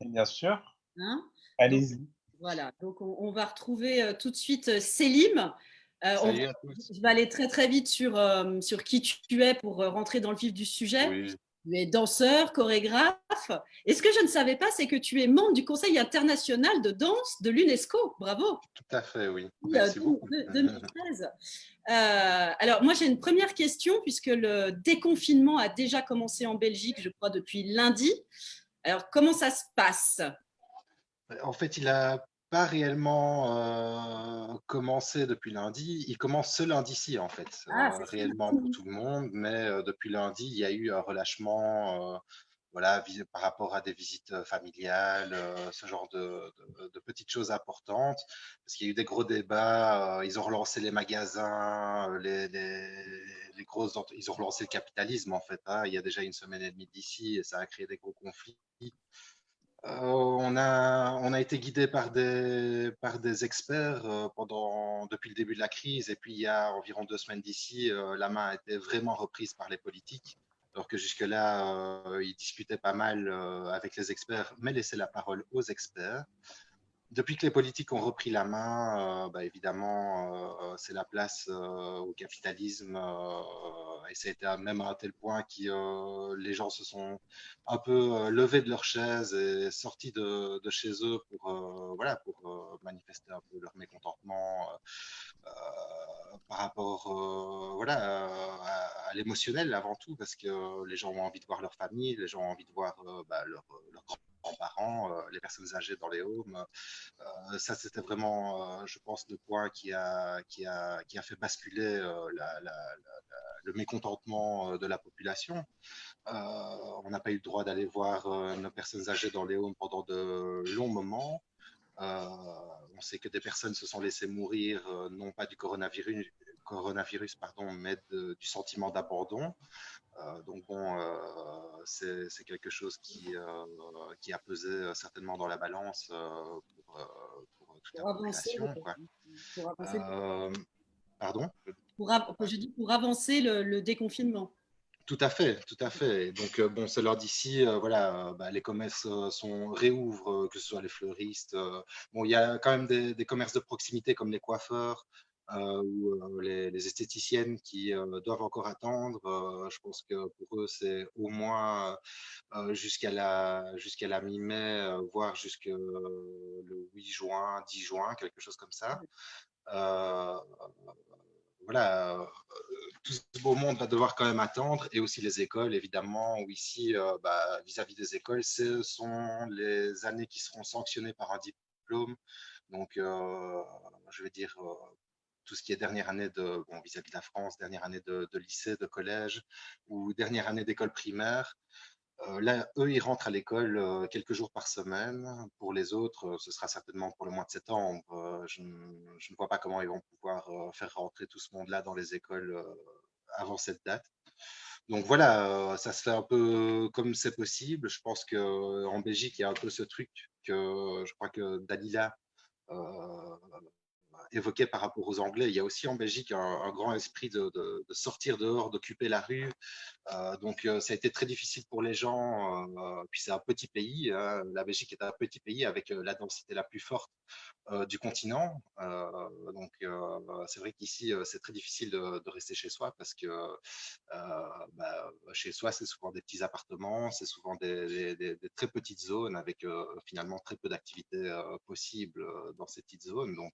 Bien sûr. Hein? Allez-y. Voilà, donc on va retrouver tout de suite Selim. Salut à tous. Je vais aller très vite sur qui tu es pour rentrer dans le vif du sujet. Oui. Tu es danseur, chorégraphe. Et ce que je ne savais pas, c'est que tu es membre du Conseil international de danse de l'UNESCO. Bravo. Tout à fait, oui. Merci beaucoup. 2013. Alors, moi, j'ai une première question, puisque le déconfinement a déjà commencé en Belgique, je crois, depuis lundi. Alors, comment ça se passe? En fait, il n'a pas réellement commencé depuis lundi. Il commence ce lundi-ci, en fait, réellement pour tout le monde. Mais depuis lundi, il y a eu un relâchement voilà, par rapport à des visites familiales, ce genre de petites choses importantes. Parce qu'il y a eu des gros débats. Ils ont relancé les magasins, les grosses. Ils ont relancé le capitalisme, en fait. Il y a déjà une semaine et demie d'ici et ça a créé des gros conflits. On a été guidé par des experts depuis le début de la crise, et puis il y a environ 2 semaines d'ici, la main a été vraiment reprise par les politiques, alors que jusque-là, ils discutaient pas mal avec les experts, mais laissaient la parole aux experts. Depuis que les politiques ont repris la main, évidemment, c'est la place au capitalisme, et ça a été même à un tel point que les gens se sont un peu levés de leur chaise et sortis de chez eux pour manifester un peu leur mécontentement par rapport à l'émotionnel avant tout, parce que les gens ont envie de voir leur famille, les gens ont envie de voir leurs grands-parents, les personnes âgées dans les homes. Ça, c'était vraiment, je pense, le point qui a fait basculer le mécontentement de la population. On n'a pas eu le droit d'aller voir nos personnes âgées dans les homes pendant de longs moments. On sait que des personnes se sont laissées mourir, non pas du coronavirus, mais du sentiment d'abandon. Donc bon, c'est quelque chose qui a pesé certainement dans la balance pour toute la population. Pour avancer, pardon? Pour avancer le déconfinement. Tout à fait, tout à fait. Donc bon, c'est l'heure d'ici, les commerces réouvrent, que ce soit les fleuristes. Bon, il y a quand même des commerces de proximité comme les coiffeurs. Ou les esthéticiennes qui doivent encore attendre. Je pense que pour eux, c'est au moins jusqu'à la mi-mai, voire jusqu'au le 8 juin, 10 juin, quelque chose comme ça. Voilà, tout ce beau monde va devoir quand même attendre, et aussi les écoles, évidemment, où ici, vis-à-vis des écoles, ce sont les années qui seront sanctionnées par un diplôme. Donc, je vais dire tout ce qui est dernière année vis-à-vis de la France, dernière année de lycée, de collège ou dernière année d'école primaire. Là, eux, ils rentrent à l'école quelques jours par semaine. Pour les autres, ce sera certainement pour le mois de septembre. Je ne vois pas comment ils vont pouvoir faire rentrer tout ce monde-là dans les écoles avant cette date. Donc voilà, ça se fait un peu comme c'est possible. Je pense qu'en Belgique, il y a un peu ce truc que je crois que Dalila évoqué par rapport aux Anglais. Il y a aussi en Belgique un grand esprit de sortir dehors, d'occuper la rue. Donc, ça a été très difficile pour les gens. Puis, c'est un petit pays. La Belgique est un petit pays avec la densité la plus forte du continent. Donc, c'est vrai qu'ici, c'est très difficile de rester chez soi parce que chez soi, c'est souvent des petits appartements, c'est souvent des très petites zones avec finalement très peu d'activités possibles dans ces petites zones. Donc,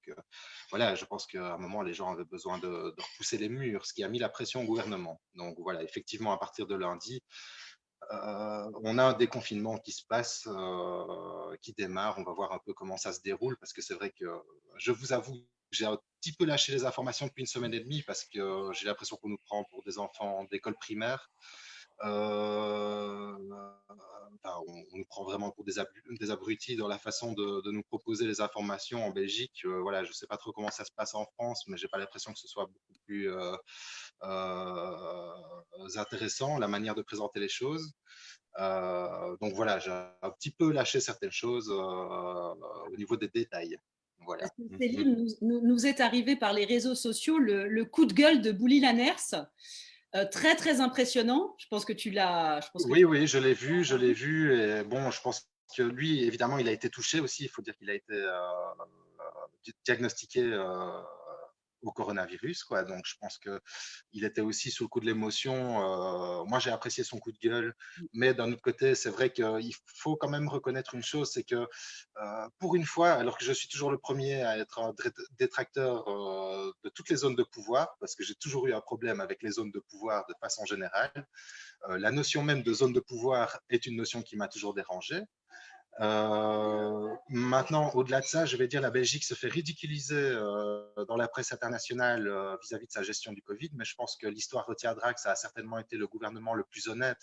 voilà, je pense qu'à un moment, les gens avaient besoin de repousser les murs, ce qui a mis la pression au gouvernement. Donc, voilà, effectivement, à partir de lundi, on a un déconfinement qui se passe, qui démarre. On va voir un peu comment ça se déroule parce que c'est vrai que je vous avoue, j'ai un petit peu lâché les informations depuis une semaine et demie parce que j'ai l'impression qu'on nous prend pour des enfants d'école primaire. On nous prend vraiment pour des abrutis dans la façon de nous proposer les informations en Belgique. Voilà, je ne sais pas trop comment ça se passe en France, mais j'ai pas l'impression que ce soit beaucoup plus intéressant, la manière de présenter les choses. Donc voilà, j'ai un petit peu lâché certaines choses au niveau des détails. Voilà. Céline, nous est arrivé par les réseaux sociaux le coup de gueule de Bouli Lanners. Très, très impressionnant. Je pense que tu l'as. Oui, je l'ai vu. Et bon, je pense que lui, évidemment, il a été touché aussi. Il faut dire qu'il a été diagnostiqué au coronavirus, quoi. Donc, je pense qu'il était aussi sous le coup de l'émotion. Moi, j'ai apprécié son coup de gueule. Mais d'un autre côté, c'est vrai qu'il faut quand même reconnaître une chose, c'est que pour une fois, alors que je suis toujours le premier à être un détracteur de toutes les zones de pouvoir, parce que j'ai toujours eu un problème avec les zones de pouvoir de façon générale, la notion même de zone de pouvoir est une notion qui m'a toujours dérangé. Maintenant, au-delà de ça, je vais dire la Belgique se fait ridiculiser dans la presse internationale vis-à-vis de sa gestion du Covid, mais je pense que l'histoire retiendra que ça a certainement été le gouvernement le plus honnête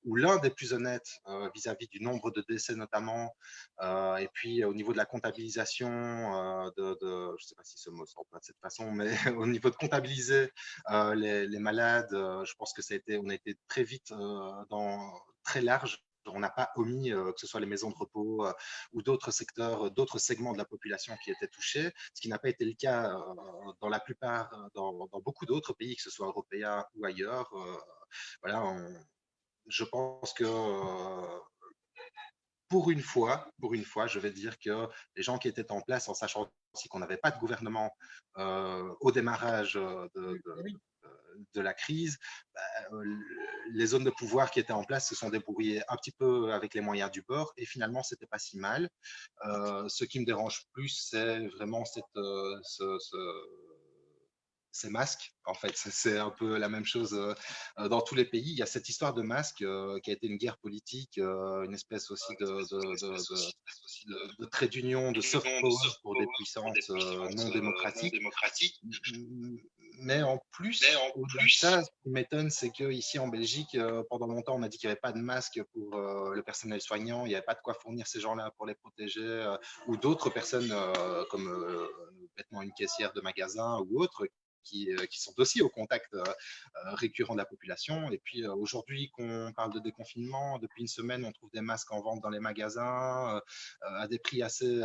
ou l'un des plus honnêtes vis-à-vis du nombre de décès notamment, et puis au niveau de la comptabilisation je ne sais pas si ce mot s'emploie de cette façon, mais au niveau de comptabiliser les malades, je pense que on a été très vite très large. On n'a pas omis que ce soit les maisons de repos ou d'autres secteurs, d'autres segments de la population qui étaient touchés, ce qui n'a pas été le cas dans beaucoup d'autres pays, que ce soit européens ou ailleurs. Voilà, je pense que pour une fois, je vais dire que les gens qui étaient en place, en sachant aussi qu'on n'avait pas de gouvernement au démarrage de la crise, les zones de pouvoir qui étaient en place se sont débrouillées un petit peu avec les moyens du bord et finalement, c'était pas si mal. Ce qui me dérange plus, c'est vraiment ces masques. En fait, c'est un peu la même chose dans tous les pays. Il y a cette histoire de masques qui a été une guerre politique, une espèce aussi de trait d'union, de soft power pour des puissances non démocratiques. Mais en plus, ça, ce qui m'étonne, c'est qu'ici en Belgique, pendant longtemps, on a dit qu'il n'y avait pas de masque pour le personnel soignant, il n'y avait pas de quoi fournir ces gens-là pour les protéger, ou d'autres personnes comme bêtement une caissière de magasin ou autre, qui sont aussi au contact récurrent de la population. Et puis aujourd'hui qu'on parle de déconfinement, depuis une semaine, on trouve des masques en vente dans les magasins à des prix assez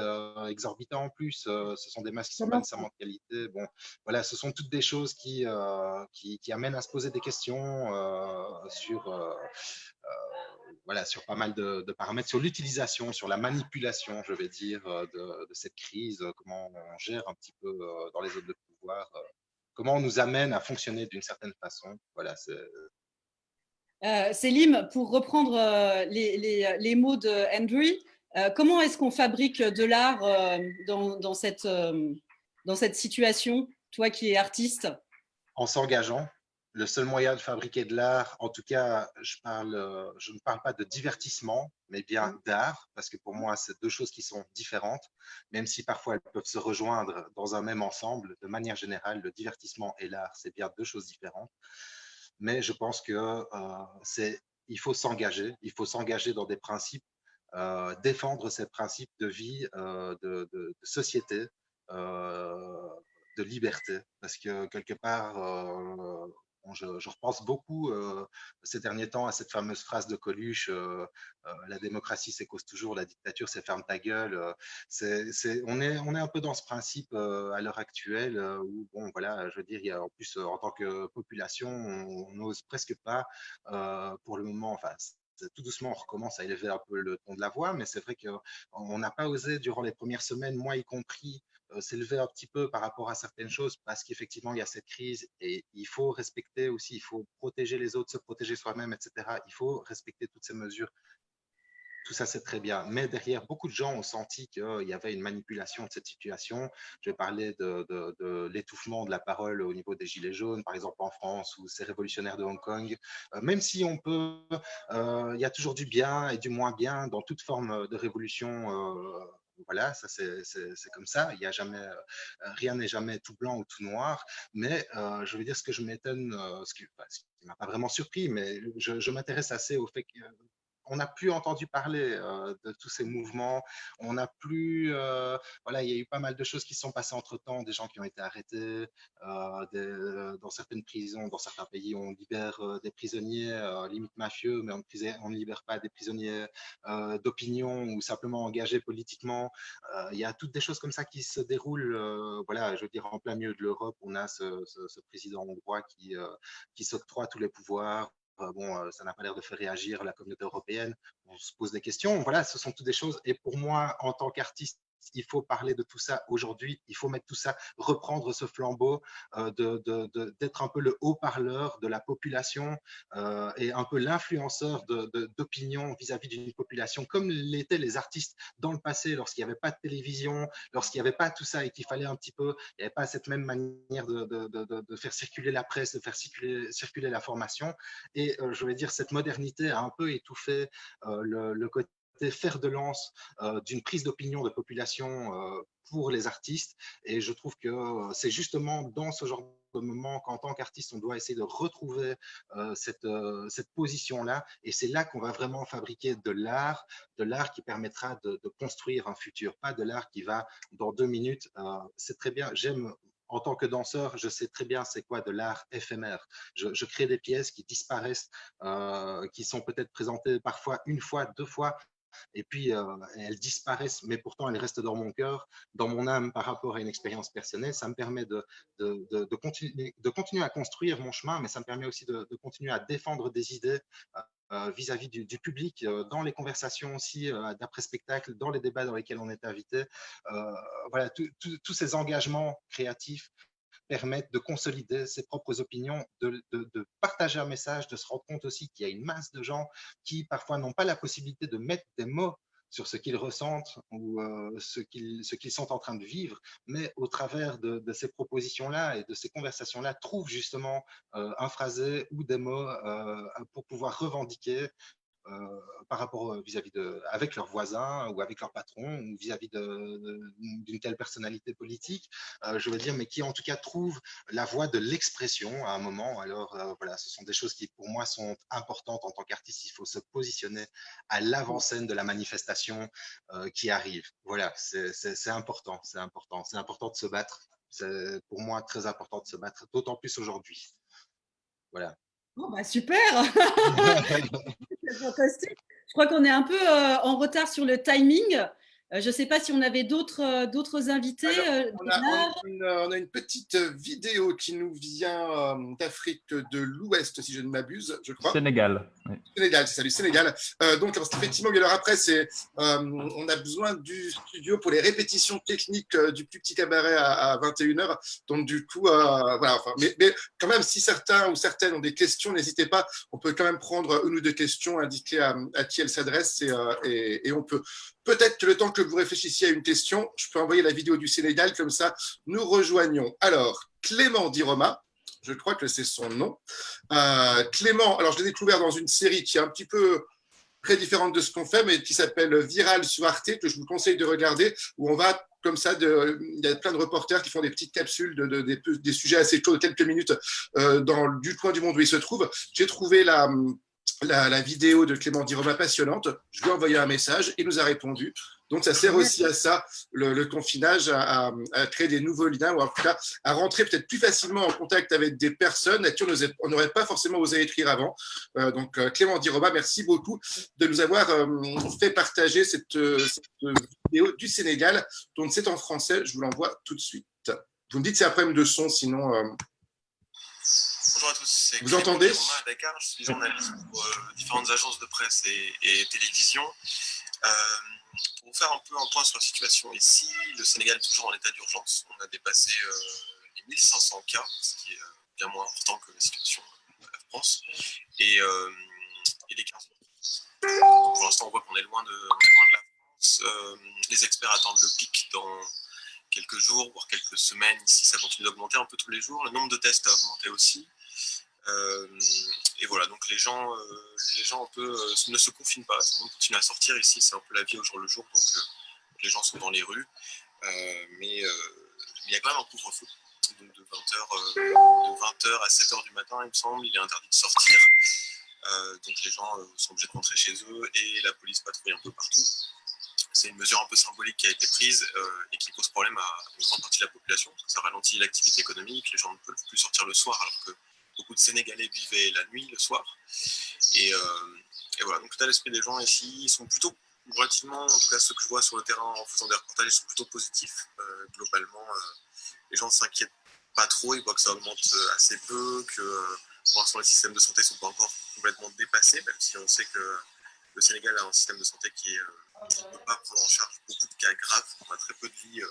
exorbitants en plus. Ce sont des masques qui ne sont pas nécessairement de qualité. Bon, voilà, ce sont toutes des choses qui amènent à se poser des questions sur pas mal de paramètres, sur l'utilisation, sur la manipulation, je vais dire, de cette crise, comment on gère un petit peu dans les zones de pouvoir, comment on nous amène à fonctionner d'une certaine façon. Voilà, Célim, pour reprendre les mots de Andrew, comment est-ce qu'on fabrique de l'art dans cette situation, toi qui es artiste? En s'engageant. Le seul moyen de fabriquer de l'art, en tout cas, je ne parle pas de divertissement, mais bien d'art, parce que pour moi, c'est deux choses qui sont différentes, même si parfois elles peuvent se rejoindre dans un même ensemble. De manière générale, le divertissement et l'art, c'est bien deux choses différentes. Mais je pense que c'est il faut s'engager dans des principes, défendre ces principes de vie, de société, de liberté, parce que quelque part, je repense beaucoup ces derniers temps à cette fameuse phrase de Coluche, la démocratie c'est cause toujours, la dictature c'est ferme ta gueule. On est un peu dans ce principe à l'heure actuelle où, bon, voilà, je veux dire, il y a, en plus, en tant que population, on n'ose presque pas pour le moment, enfin, tout doucement, on recommence à élever un peu le ton de la voix, mais c'est vrai qu'on n'a pas osé durant les premières semaines, moi y compris, s'élever un petit peu par rapport à certaines choses parce qu'effectivement, il y a cette crise et il faut respecter aussi, il faut protéger les autres, se protéger soi-même, etc. Il faut respecter toutes ces mesures. Tout ça, c'est très bien. Mais derrière, beaucoup de gens ont senti qu'il y avait une manipulation de cette situation. Je vais parler de l'étouffement de la parole au niveau des Gilets jaunes, par exemple en France, ou ces révolutionnaires de Hong Kong. Même si on peut, il y a toujours du bien et du moins bien dans toute forme de révolution. Voilà, ça c'est comme ça. Il y a jamais, rien n'est jamais tout blanc ou tout noir. Mais je veux dire, ce que je m'étonne, ce qui m'a pas vraiment surpris, mais je m'intéresse assez au fait qu'on n'a plus entendu parler de tous ces mouvements. On n'a plus, voilà, il y a eu pas mal de choses qui se sont passées entre temps, des gens qui ont été arrêtés dans certaines prisons, dans certains pays, on libère des prisonniers limite mafieux, mais on ne libère pas des prisonniers d'opinion ou simplement engagés politiquement. Il y a toutes des choses comme ça qui se déroulent. Voilà, je veux dire, en plein milieu de l'Europe, on a ce président hongrois qui s'octroie tous les pouvoirs. Bon, ça n'a pas l'air de faire réagir la communauté européenne. On se pose des questions. Voilà, ce sont toutes des choses. Et pour moi, en tant qu'artiste, il faut parler de tout ça aujourd'hui. Il faut mettre tout ça, reprendre ce flambeau, d'être un peu le haut-parleur de la population et un peu l'influenceur d'opinion vis-à-vis d'une population, comme l'étaient les artistes dans le passé, lorsqu'il n'y avait pas de télévision, lorsqu'il n'y avait pas tout ça et qu'il fallait un petit peu, il n'y avait pas cette même manière de faire circuler la presse, de faire circuler l'information. Et je vais dire, cette modernité a un peu étouffé le côté fer de lance d'une prise d'opinion de population pour les artistes. Et je trouve que c'est justement dans ce genre de moment qu'en tant qu'artiste, on doit essayer de retrouver cette position-là. Et c'est là qu'on va vraiment fabriquer de l'art qui permettra de construire un futur, pas de l'art qui va dans 2 minutes. C'est très bien, j'aime. En tant que danseur, je sais très bien c'est quoi de l'art éphémère. Je crée des pièces qui disparaissent, qui sont peut-être présentées parfois 1 fois, 2 fois, et puis elles disparaissent, mais pourtant elles restent dans mon cœur, dans mon âme par rapport à une expérience personnelle. Ça me permet de continuer à construire mon chemin, mais ça me permet aussi de continuer à défendre des idées vis-à-vis du public, dans les conversations aussi, d'après-spectacle, dans les débats dans lesquels on est invité. Voilà, tous ces engagements créatifs permettent de consolider ses propres opinions, de partager un message, de se rendre compte aussi qu'il y a une masse de gens qui parfois n'ont pas la possibilité de mettre des mots sur ce qu'ils ressentent ou ce qu'ils sont en train de vivre, mais au travers de ces propositions-là et de ces conversations-là, trouvent justement un phrasé ou des mots pour pouvoir revendiquer par rapport vis-à-vis avec leurs voisins ou avec leur patron ou vis-à-vis d'une telle personnalité politique, je veux dire, mais qui en tout cas trouvent la voie de l'expression à un moment. Alors voilà, ce sont des choses qui pour moi sont importantes en tant qu'artiste. Il faut se positionner à l'avant-scène de la manifestation qui arrive. Voilà, c'est important, c'est important, c'est important de se battre. C'est pour moi très important de se battre, d'autant plus aujourd'hui. Voilà. Oh bah super. C'est fantastique. Je crois qu'on est un peu en retard sur le timing. Je ne sais pas si on avait d'autres invités. Alors, on a une petite vidéo qui nous vient d'Afrique de l'Ouest, si je ne m'abuse, je crois. Sénégal. Oui. Sénégal, c'est ça, du Sénégal. Donc, effectivement, alors après, on a besoin du studio pour les répétitions techniques du plus petit cabaret à 21h. Donc, du coup, voilà. Enfin, mais quand même, si certains ou certaines ont des questions, n'hésitez pas. On peut quand même prendre 1 ou 2 questions, indiquer à qui elles s'adressent et on peut. Peut-être que le temps que vous réfléchissiez à une question, je peux envoyer la vidéo du Sénégal, comme ça, nous rejoignons. Alors, Clément Diroma, je crois que c'est son nom. Clément, alors je l'ai découvert dans une série qui est un petit peu très différente de ce qu'on fait, mais qui s'appelle Viral sur Arte, que je vous conseille de regarder, où on va comme ça, il y a plein de reporters qui font des petites capsules des sujets assez chauds de quelques minutes du coin du monde où ils se trouvent. J'ai trouvé la vidéo de Clément Diroma passionnante. Je lui ai envoyé un message, il nous a répondu. Donc, ça sert aussi à ça, le confinage, à créer des nouveaux liens, ou en tout cas, à rentrer peut-être plus facilement en contact avec des personnes à qui on n'aurait pas forcément osé écrire avant. Donc, Clément Diroma, merci beaucoup de nous avoir fait partager cette vidéo du Sénégal. Donc, c'est en français, je vous l'envoie tout de suite. Vous me dites si c'est un problème de son, sinon... Bonjour à tous, vous entendez? À Dakar, je suis journaliste pour différentes agences de presse et télévision. Pour vous faire un peu un point sur la situation ici, le Sénégal est toujours en état d'urgence. On a dépassé les 1500 cas, ce qui est bien moins important que la situation de la France, et les 15 morts. Pour l'instant, on voit qu'on est loin de la France. Les experts attendent le pic dans quelques jours, voire quelques semaines. Ici, ça continue d'augmenter un peu tous les jours. Le nombre de tests a augmenté aussi. Et voilà, donc les gens un peu ne se confinent pas, tout le monde continue à sortir ici, c'est un peu la vie au jour le jour, donc les gens sont dans les rues, mais il y a quand même un couvre-feu, donc de 20h à 7h du matin, il me semble, il est interdit de sortir, donc les gens sont obligés de rentrer chez eux et la police patrouille un peu partout. C'est une mesure un peu symbolique qui a été prise et qui pose problème à une grande partie de la population, parce que ça ralentit l'activité économique, les gens ne peuvent plus sortir le soir alors que beaucoup de Sénégalais vivaient la nuit, le soir. Et voilà, donc l'état d'esprit des gens ici, ils sont plutôt relativement, en tout cas ceux que je vois sur le terrain en faisant des reportages, ils sont plutôt positifs. Globalement, les gens ne s'inquiètent pas trop, ils voient que ça augmente assez peu, que pour l'instant les systèmes de santé ne sont pas encore complètement dépassés, même si on sait que le Sénégal a un système de santé qui ne peut pas prendre en charge beaucoup de cas graves. On a très peu de lits.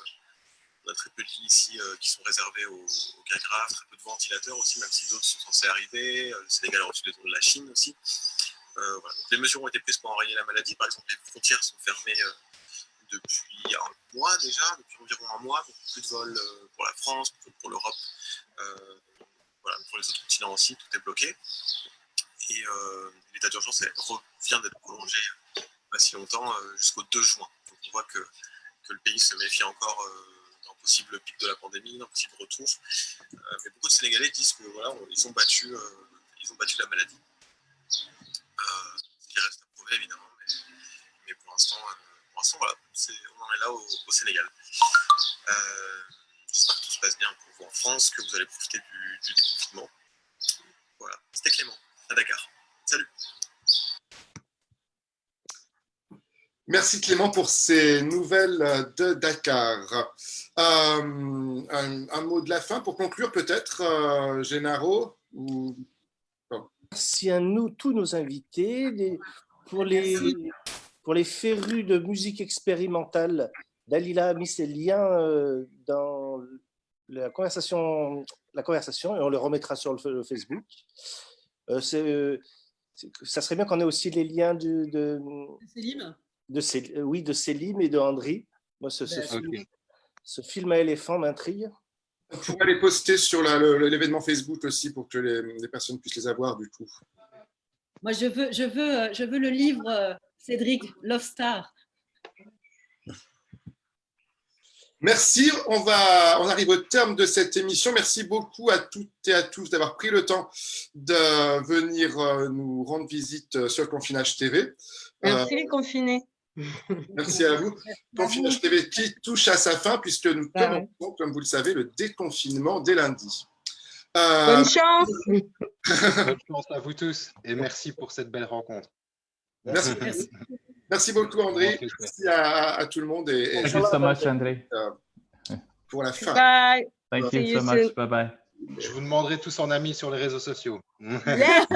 On a très peu de lits ici qui sont réservés aux cas graves, très peu de ventilateurs aussi, même si d'autres sont censés arriver. Le Sénégal a reçu des dons de la Chine aussi. Voilà. Donc, les mesures ont été prises pour enrayer la maladie. Par exemple, les frontières sont fermées depuis un mois déjà, depuis environ un mois. Donc, plus de vols pour la France, pour l'Europe. Voilà, pour les autres continents aussi, tout est bloqué. Et l'état d'urgence vient d'être prolongé pas si longtemps, jusqu'au 2 juin. Donc, on voit que le pays se méfie encore d'un possible pic de la pandémie, d'un possible retour. Mais beaucoup de Sénégalais disent que voilà, ils ont battu la maladie. Ce qui reste à prouver évidemment, mais pour l'instant, voilà, on en est là au Sénégal. J'espère que tout se passe bien pour vous en France, que vous allez profiter du déconfinement. Voilà, c'était Clément à Dakar. Salut. Merci Clément pour ces nouvelles de Dakar. Un mot de la fin pour conclure peut-être, Gennaro ou... Merci à nous, tous nos invités, pour les férus de musique expérimentale. Dalila a mis ses liens dans la conversation et on les remettra sur le Facebook. Ça serait bien qu'on ait aussi les liens de Célim. de Célim et de Andri. Moi, ce film à éléphant m'intrigue. On pourrait les poster sur l'événement Facebook aussi pour que les personnes puissent les avoir du coup. Moi, je veux le livre Cédric Love Star. Merci, on arrive au terme de cette émission. Merci beaucoup à toutes et à tous d'avoir pris le temps de venir nous rendre visite sur Confinage TV. Merci les confinés. Merci à vous. Confinage TV qui touche à sa fin puisque nous commençons, comme vous le savez, le déconfinement dès lundi. Bonne chance. Bonne chance à vous tous et merci pour cette belle rencontre. Merci beaucoup André. Merci à tout le monde. Thank you so much André. Pour la fin. Bye. Thank you so much. Bye bye. Je vous demanderai tous en amis sur les réseaux sociaux. Yes.